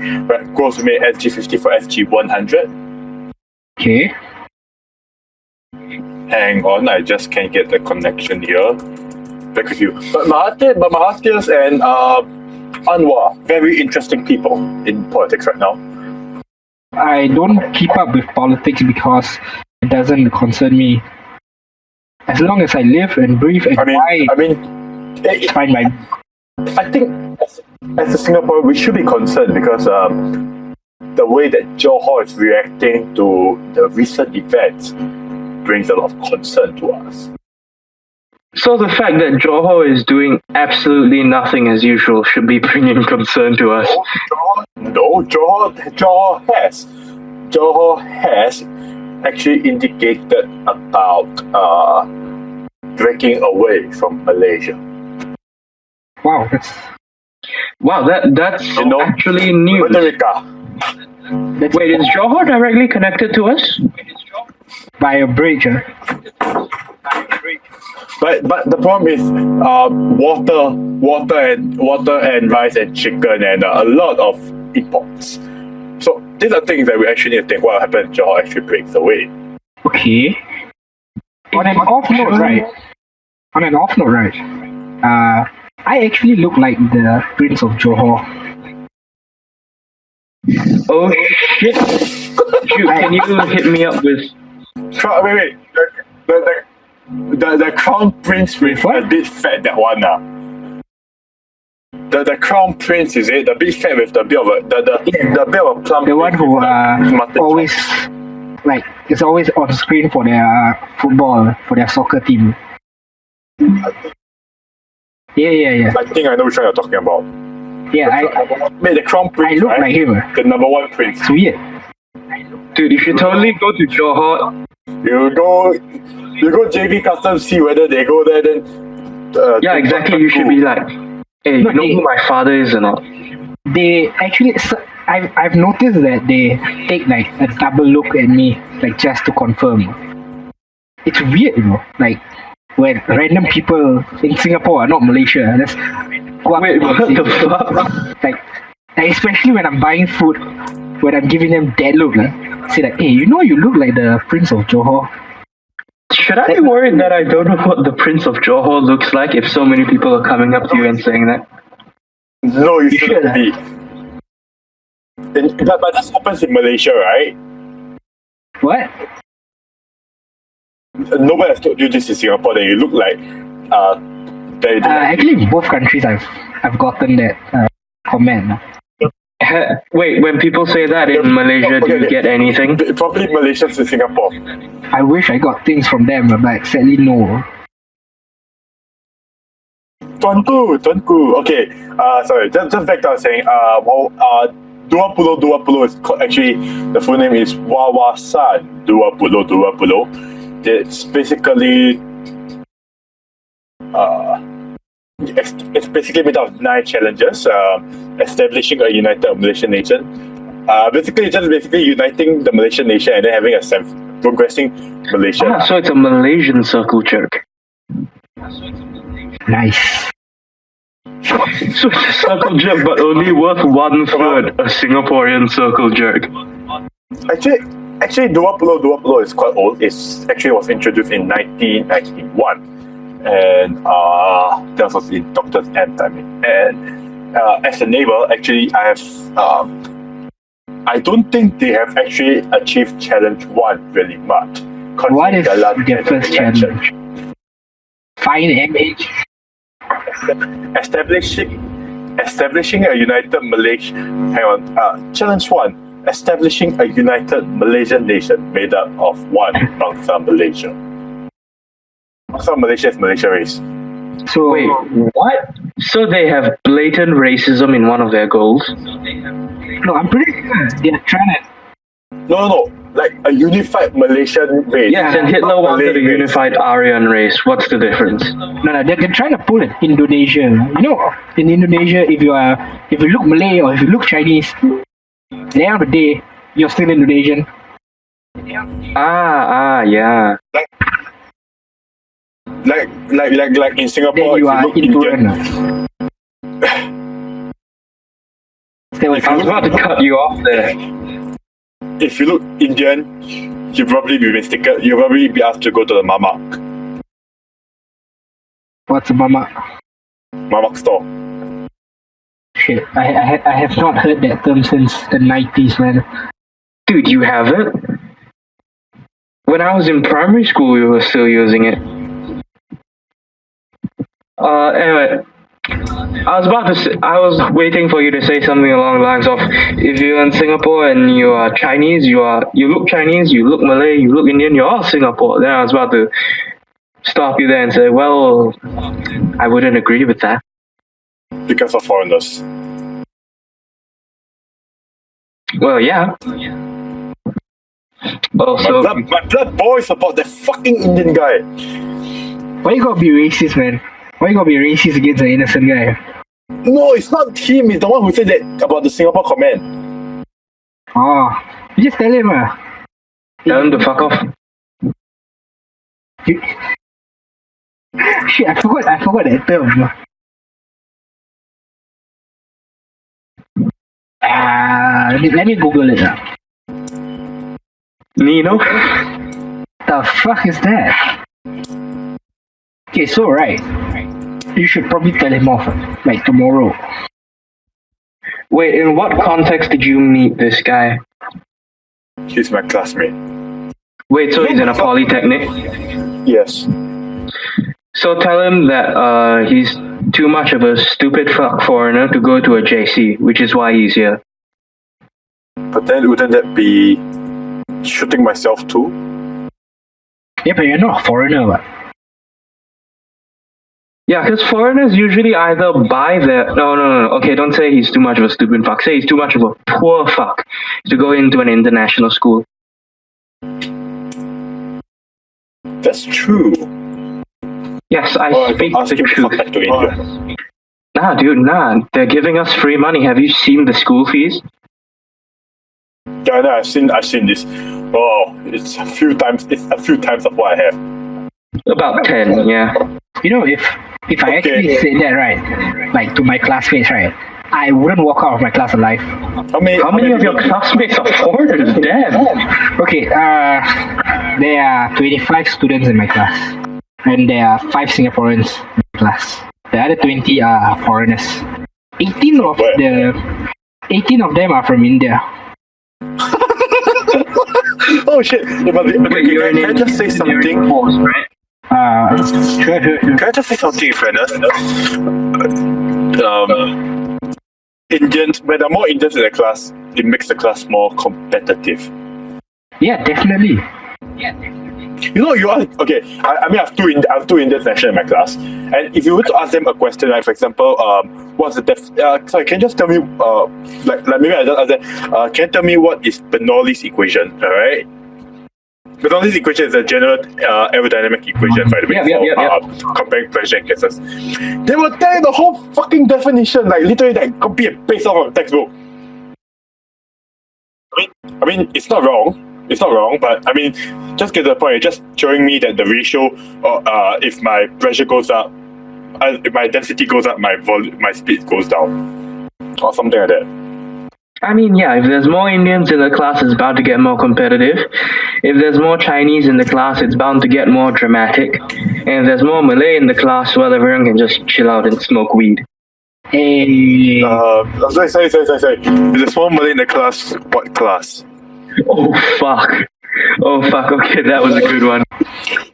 goes to make SG50 for SG100. Okay. Hang on, I just can't get the connection here. Back with you. But Mahathir's and Anwar, very interesting people in politics right now. I don't keep up with politics because it doesn't concern me. As long as I live and breathe and it's fine by me. I think as a Singaporean, we should be concerned because the way that Johor is reacting to the recent events brings a lot of concern to us. So the fact that Johor is doing absolutely nothing as usual should be bringing concern to us. No, Johor has actually indicated about breaking away from Malaysia. Wow, that's actually news. Wait, is Johor directly connected to us? By a bridge. But the problem is water and rice and chicken and a lot of imports. So these are things that we actually need to think what happens if Johor actually breaks away. Okay. On an off note, right? I actually look like the Prince of Johor. Oh shit! Shoot, can you hit me up with? Wait. The crown prince with a bit fat, that one The crown prince, is it? The bit fat with the bit of the bit of a plump. The one who always is always on screen for their football, for their soccer team. Yeah. I think I know which one you're talking about. Yeah, the crown prince. I look like him. The number one prince. It's weird. Dude, you should totally go to Johor You go JV Customs, see whether they go there, then... yeah, exactly. You should be like, hey, you know who my father is or not? They actually... I've noticed that they take like a double look at me, like just to confirm. It's weird, you know, like when random people in Singapore are not Malaysia. That's wait, what the fuck? Like especially when I'm buying food, when I'm giving them that look, say like, hey, you know, you look like the Prince of Johor. Should I be worried that I don't know what the Prince of Johor looks like if so many people are coming up to you and saying that? No, you shouldn't be. But this happens in Malaysia, right? What? Nobody has told you this in Singapore that you look like. Actually, in both countries, I've gotten that comment. Wait, when people say that in Malaysia, do you get anything? Probably Malaysians in Singapore. I wish I got things from them, but sadly no. Tuanku. Okay, sorry, just back to what I was saying. Dua Pulo is actually, the full name is Wawasan Dua Pulo. It's basically it's basically made up of 9 challenges. Establishing a united Malaysian nation. Basically uniting the Malaysian nation and then having a progressing Malaysia. So it's a Malaysian circle jerk. Nice. So it's a circle jerk, but only worth 1/3 a Singaporean circle jerk. Actually, Dua Pulo is quite old. It actually was introduced in 1991, and that was in Doctor's M timing. And as a neighbor, actually, I have. I don't think they have actually achieved challenge 1 really much. What is their first challenge? Find MH. Establishing a united Malaysia. Hang on. Challenge 1. Establishing a united Malaysian nation made up of 1 Bangsa Malaysia. Bangsa Malaysia is Malaysia race. So wait, what? So they have blatant racism in one of their goals? No, I'm pretty sure they're trying to. No. Like a unified Malaysian race. Yes, and Hitler wanted a unified Aryan race. What's the difference? No, they're trying to pull it Indonesia. You know, in Indonesia, if you look Malay or if you look Chinese, at the end of the day, you're still Indonesian. Yeah. Like in Singapore, then you are if you look Indian. I was about to cut you off there. If you look Indian, you'll probably be mistaken. You'll probably be asked to go to the mamak. What's a mamak? Mamak store. Shit, I have not heard that term since the 90s, man. Dude, you haven't? When I was in primary school, we were still using it. Anyway, I was waiting for you to say something along the lines of, if you're in Singapore and you are Chinese, you look Chinese, you look Malay, you look Indian, you're all Singapore. Then I was about to stop you there and say, well, I wouldn't agree with that. Because of foreigners. Well, yeah. Also, my blood boils about that fucking Indian guy. Why you gotta be racist, man? Why you gotta be racist against an innocent guy? No, it's not him. He's the one who said that about the Singapore comment. Oh, you just tell him, Tell him to fuck off. Shit, I forgot that term. Let me Google it. Nino? The fuck is that? Okay, so right. You should probably tell him off, like tomorrow. Wait, in what context did you meet this guy? He's my classmate. Wait, so he's in a polytechnic? Yes. So tell him that he's too much of a stupid fuck foreigner to go to a JC, which is why he's here. But then wouldn't that be shooting myself too? Yeah, but you're not a foreigner, but. Yeah, because foreigners usually either buy their... No. Okay, don't say he's too much of a stupid fuck. Say he's too much of a poor fuck to go into an international school. just true? Yes, I speak the truth. Back to India. Nah, dude, nah. They're giving us free money. Have you seen the school fees? Yeah, no, I've seen this. Oh, it's a few times of what I have. About 10, yeah. You know, if I actually said that, right, like to my classmates, right, I wouldn't walk out of my class alive. How many of your classmates are foreigners? Damn. Okay, there are 25 students in my class, and there are 5 Singaporeans in my class. The other 20 are foreigners. 18 of them are from India. Oh shit! Okay, can I just say something? Right? Sure. Can I just say something, Fairness? Indians, when there are more Indians in the class, it makes the class more competitive. Yeah, definitely. You know, I have two Indians national in my class, and if you were to ask them a question, like for example, what's the sorry, can you just tell me, like maybe I just ask them, can you tell me what is Bernoulli's equation? All right. Bernoulli's equation is a general aerodynamic equation, by the way, for comparing pressure and gases. They will tell you the whole fucking definition, like literally like copy and paste off of a textbook. I mean, it's not wrong. But I mean, just get to the point. It's just showing me that the ratio, if my pressure goes up, if my density goes up, my speed goes down, or something like that. I mean, yeah, if there's more Indians in the class, it's bound to get more competitive. If there's more Chinese in the class, it's bound to get more dramatic. And if there's more Malay in the class, well, everyone can just chill out and smoke weed. Hey. Sorry. If there's more Malay in the class, what class? Oh fuck! Okay, that was a good one.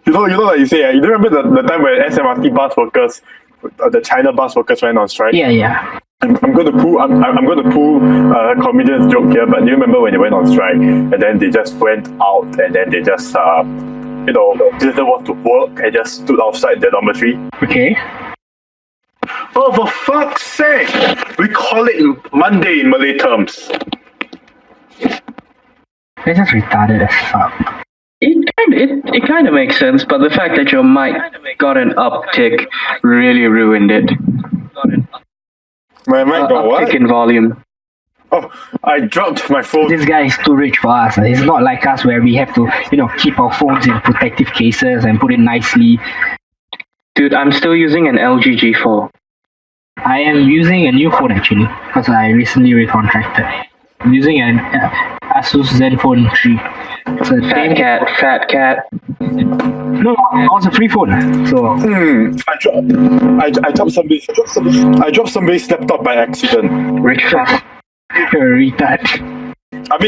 You know, like you say, you remember the time when SMRT bus workers, the China bus workers went on strike? Yeah. I'm going to pull a comedian's joke here, but do you remember when they went on strike and then they just went out and then they just didn't want to work and just stood outside the dormitory? Okay. Oh, for fuck's sake! We call it Monday in Malay terms. They're just retarded as fuck. It kind of makes sense, but the fact that your mic got an uptick really ruined it. My mic got what? Uptick in volume. Oh, I dropped my phone. This guy is too rich for us. It's not like us where we have to, keep our phones in protective cases and put it nicely. Dude, I'm still using an LG G4. I am using a new phone actually, because I recently recontracted. I'm using an Asus Zenfone 3. It's a fat cat. No, it was a free phone. So I dropped somebody's laptop by accident. Rich fat. You're a retard. I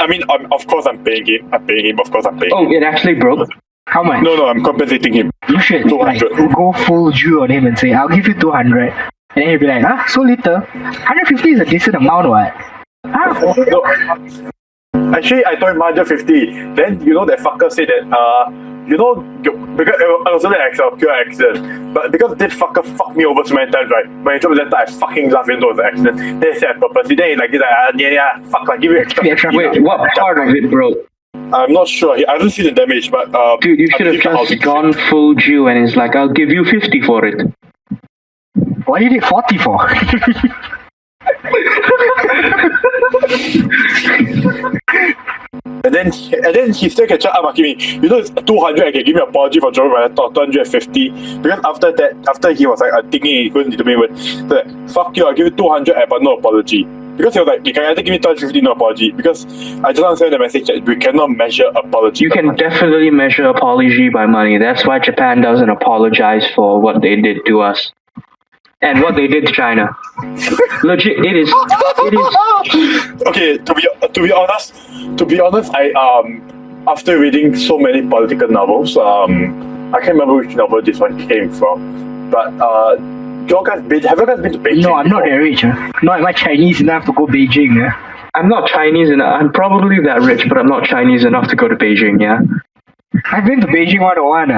mean, of course I'm paying him. Of course I'm paying him. Oh, it actually broke? How much? No, I'm compensating him. You should go full Jew on him and say, I'll give you 200. And then he'll be like, so little? 150 is a decent amount, what? No. Actually, I told him 150. Then, that fucker said that, because it was only an pure accident. But because this fucker fucked me over so many times, right? When he dropped the letter, I fucking laughed into it was an accident. Then he said purposely. Then he's fuck, give you extra. Wait, what part of it broke? I'm not sure. I don't see the damage, but dude, you should have just gone full Jew and he's like, I'll give you 50 for it. What did you need 40 for? And then he still can chat up asking me, it's 200, I can give me an apology for dropping my laptop, 250. Because after he was like thinking he couldn't do me with, fuck you, I'll give you 200 but no apology. Because he was like, you can either give me 250, no apology. Because I just want to send the message that we cannot measure apology. You can definitely measure apology by money. That's why Japan doesn't apologize for what they did to us. And what they did to China. Legit, it is. Okay, to be honest, I after reading so many political novels, I can't remember which novel this one came from, but have you guys been to Beijing? No, I'm not that rich. Not am I Chinese enough to go Beijing. I'm not Chinese enough. I'm probably that rich, but I'm not Chinese enough to go to Beijing. Yeah. I've been to Beijing 101.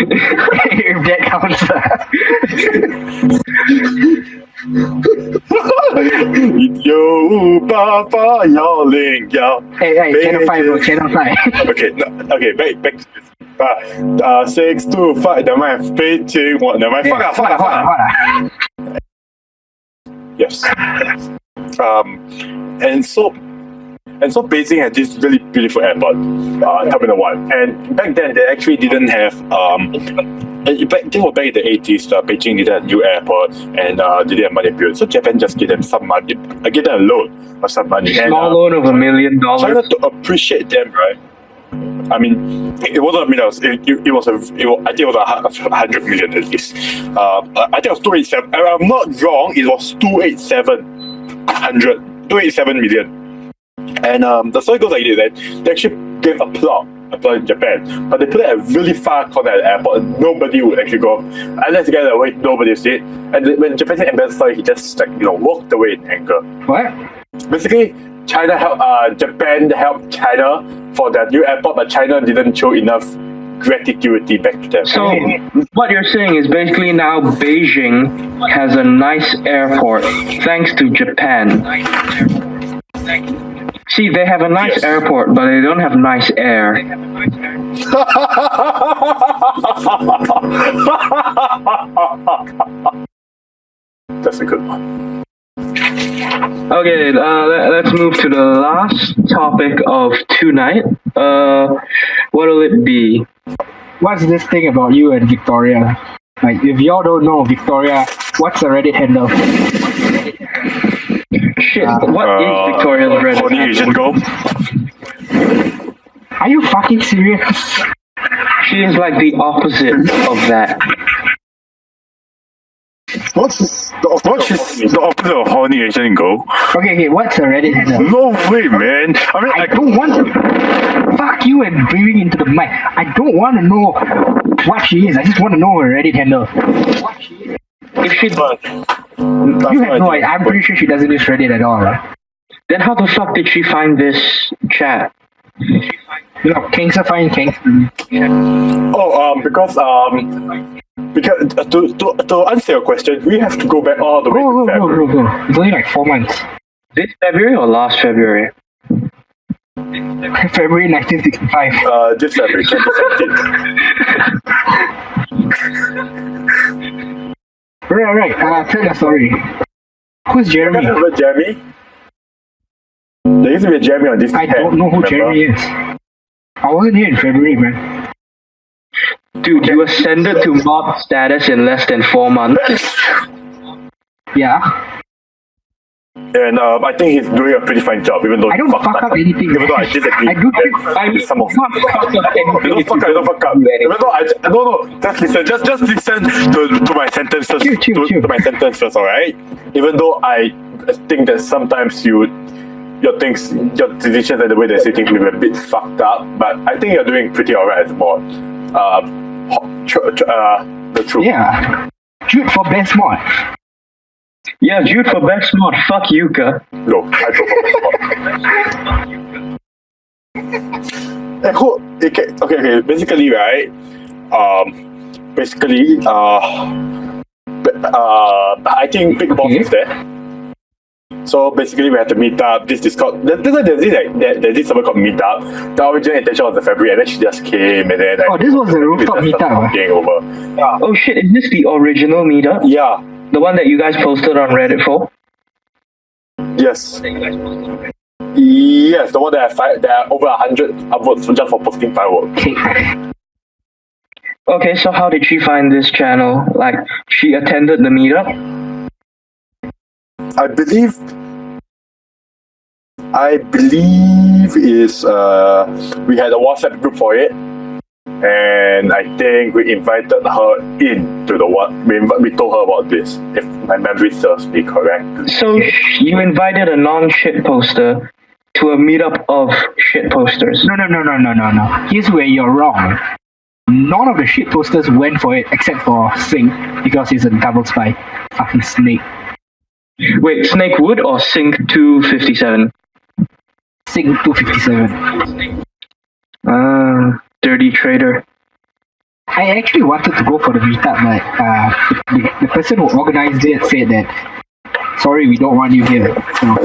If that counts. Yo, Papa, yo, Ling, yo. Hey, channel 5, bro, channel 5. Okay, no, okay, back to this. 6, 2, 5, never mind. 3, 2, 1, never mind. Fuck off. Yes. And so Beijing had this really beautiful airport, Terminal 1. And back then, they actually didn't have, back in the 80s, Beijing needed a new airport and they didn't have money to build. So Japan just gave them some money, gave them a loan of some money. Small loan of $1 million. China, to appreciate them, right? I mean, it wasn't $1 million. I think it was 100 million at least. I think it was 287. If I'm not wrong, it was 287 million. And the story goes like this: that they actually gave a plot in Japan, but they put it at a really far corner at the airport. And nobody would actually go unless you get away. Nobody would see it. And when Japan's ambassador, he just walked away in anger. What? Basically, Japan helped China for that new airport, but China didn't show enough gratitude back to them. So what you're saying is basically now Beijing has a nice airport thanks to Japan. See, they have a nice airport, but they don't have nice air. That's a good one. Okay, let's move to the last topic of tonight. What will it be? What's this thing about you and Victoria? Like, if y'all don't know Victoria, what's the Reddit handle? Shit, what is Victoria's Reddit? Horny Asian girl? Are you fucking serious? She is like the opposite of that. What's the opposite of horny Asian girl? Okay, what's the Reddit handle? No way, man. I mean, I don't want to. Fuck you and breathing into the mic. I don't want to know what she is. I just want to know her Reddit handle. What she is. If she You have no idea. I'm pretty sure she doesn't use Reddit at all, right? then how the fuck did she find this chat? You know, kings are fine kings. Oh, because to answer your question, we have to go back all the way to February. Go. It's only like 4 months. This February or last February? February 1965. This February 2017. Right. Tell the story. Who's Jeremy? Remember Jeremy? There used to be a Jeremy on this. I don't know who Jeremy is. I wasn't here in February, man. Dude, you ascended to mob status in less than 4 months. Yeah. And I think he's doing a pretty fine job, even though I don't fuck up anything. Even though I disagree. I do. with some of Not fuck up anything. Don't fuck up. Even though no, just listen. Just listen to my sentences. Chill. To my sentence first, alright? Even though I think that sometimes your decisions and the way they say things may be a bit fucked up, but I think you're doing pretty alright as more. The truth. Yeah. Shoot for best mod. Yeah, Jude for best mod. Fuck Yuka. No, I don't. Okay. Basically, right? I think Big Boss is there. So basically, we had to meet up. This Discord. There's this something called Meetup. The original intention was in February, and then she just came, and then. This was the rooftop meetup. Over. Oh shit! Is this the original meetup? Yeah. The one that you guys posted on Reddit for? Yes. Yes, the one that there are over 100 upvotes just for posting fireworks. Okay, so how did she find this channel? Like, she attended the meetup? I believe is we had a WhatsApp group for it, and I think we invited her into the what we told her about this, if my memory serves me correct. So you invited a non-shit poster to a meetup of shit posters. No. Here's where you're wrong. None of the shit posters went for it except for Sing, because he's a double spy. Fucking snake. Wait, Snake Wood or Sync 257? Sing 257. Dirty traitor. I actually wanted to go for the meetup, but the person who organized it said that sorry, we don't want you here. So,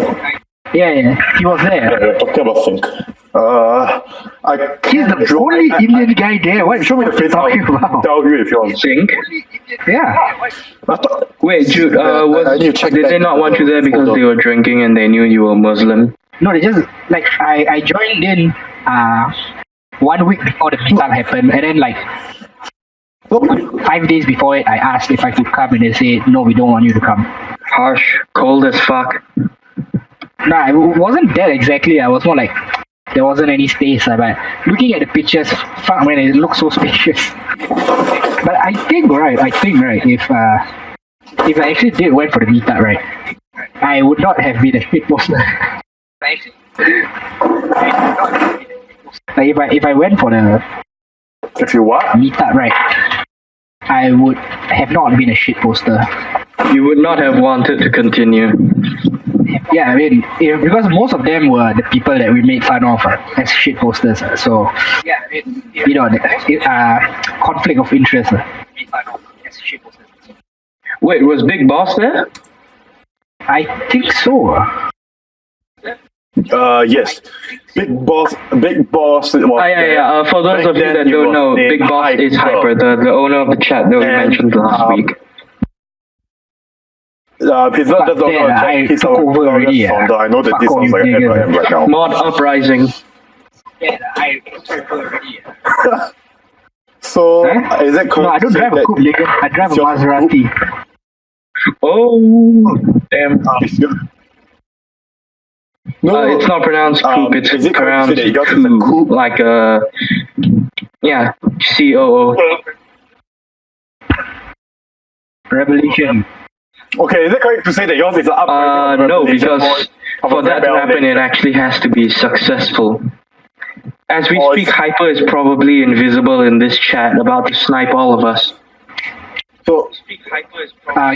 yeah, he was there. Yeah, we're talking about Fink. He's the only Indian guy there. What? Show me the face. Talking about. Tell you if you want. Think? Yeah. Wait, Jude, did they not want you there because they were drinking and they knew you were Muslim? No, they just like I joined in 1 week before the meetup happened, and then like 5 days before it, I asked if I could come, and they said no, we don't want you to come. Harsh, cold as fuck. Nah, it wasn't that exactly. I was more like there wasn't any space. But looking at the pictures, fuck man, it looks so spacious. But I think right, if I actually did went for the meetup, right, I would not have been a shitposter. Like if I went for the meetup, right, I would have not been a shitposter. You would not have wanted to continue. Yeah, I mean, because most of them were the people that we made fun of as shitposters. So, you know, conflict of interest. Wait, was Big Boss there? I think so. Yes. Big Boss was yeah. For those of you that don't know, Big Boss is Hyper, the owner of the chat that we mentioned last week. He's not just the owner of the chat, he's our glorious founder. I know that this sounds like an Abraham right now. Mod Uprising. Yeah, I took over already. So, is it correct? No, I don't drive a coupe, nigga. I drive a Maserati. Oh, damn. No, it's not pronounced coupe, it's pronounced coupe, like COO. Revelation. Okay, is it correct to say that yours is an uprising? No, because for that to happen, it actually has to be successful. As we speak, Hyper is probably invisible in this chat, about to snipe all of us. So,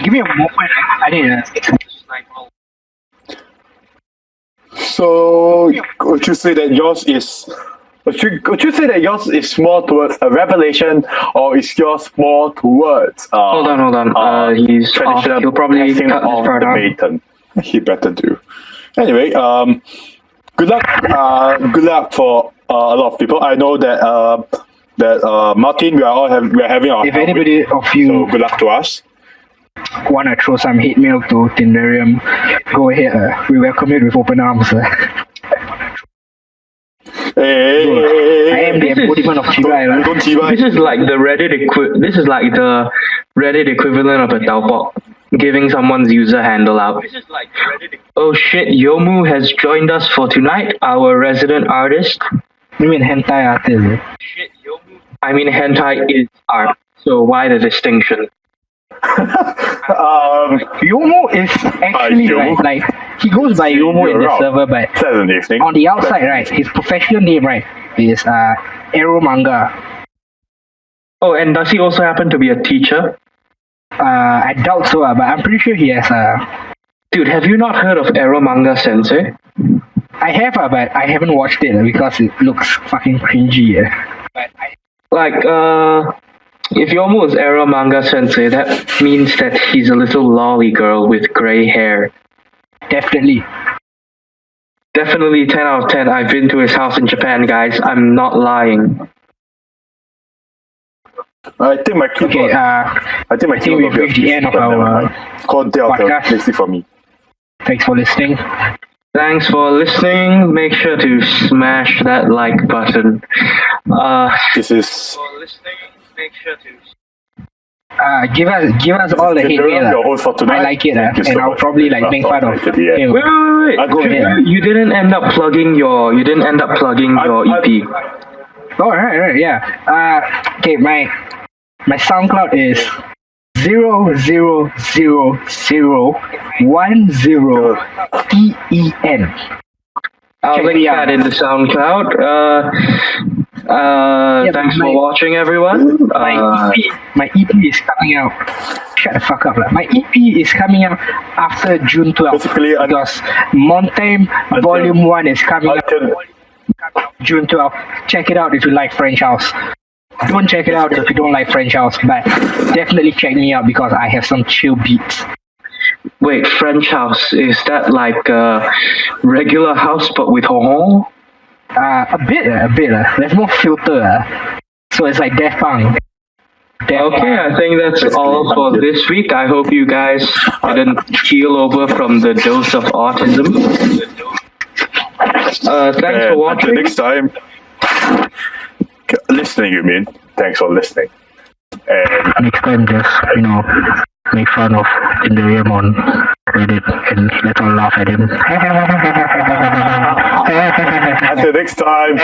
give me a moment. I need to snipe all. So, would you say that yours is? Would you say that yours is more towards a revelation, or is yours more towards? Hold on. He's traditional. Off. He'll probably cut this part out. He better do. Anyway, good luck. Good luck for a lot of people. I know that Martin, we're having our. If anybody of you, so good luck to us. Want to throw some hate mail to Tinderium, go ahead. We welcome it with open arms. Hey, I am the embodiment of Chiba. Don't Chiba. This is like the Reddit equivalent of a Taobao, giving someone's user handle out. Oh shit, Yomu has joined us for tonight, our resident artist. You mean hentai artist? I mean hentai is art, so why the distinction? Yomo is actually right, like he goes by Yomo in the server, but on the outside, right, his professional name, right, is Aero Manga. Oh, and does he also happen to be a teacher? I doubt so, but I'm pretty sure he has Dude, have you not heard of Aero Manga Sensei? I have, but I haven't watched it because it looks fucking cringy. If Yomu is Aero Manga Sensei, that means that he's a little lolly girl with grey hair. Definitely 10 out of 10. I've been to his house in Japan, guys. I'm not lying. I think my keyboard. Okay, I think we've reached the end of our podcast. For me. Thanks for listening. Thanks for listening. Make sure to smash that like button. This is. Make sure to give us all the hate mail. I like it, and I'll probably make fun of it. Wait. You didn't end up plugging your EP. Oh right, yeah. Okay, my SoundCloud is 00010TEN. I'll link that in the SoundCloud. Thanks for watching, everyone. My EP is coming out. Shut the fuck up, my EP is coming out after June 12th. Because Montaigne Volume 1 is coming out June 12th. Check it out if you like French House. Don't check it out if you don't like French House, but definitely check me out because I have some chill beats. Wait, French house, is that like a regular house but with hong? A bit. There's more filter. So it's like Daft Punk. Okay, I think that's all for this week. I hope you guys didn't keel over from the dose of autism. Thanks for watching. Until next time. Listening, you mean? Thanks for listening. And next time, just, make fun of Tinderium on Reddit and let's all laugh at him. until next time.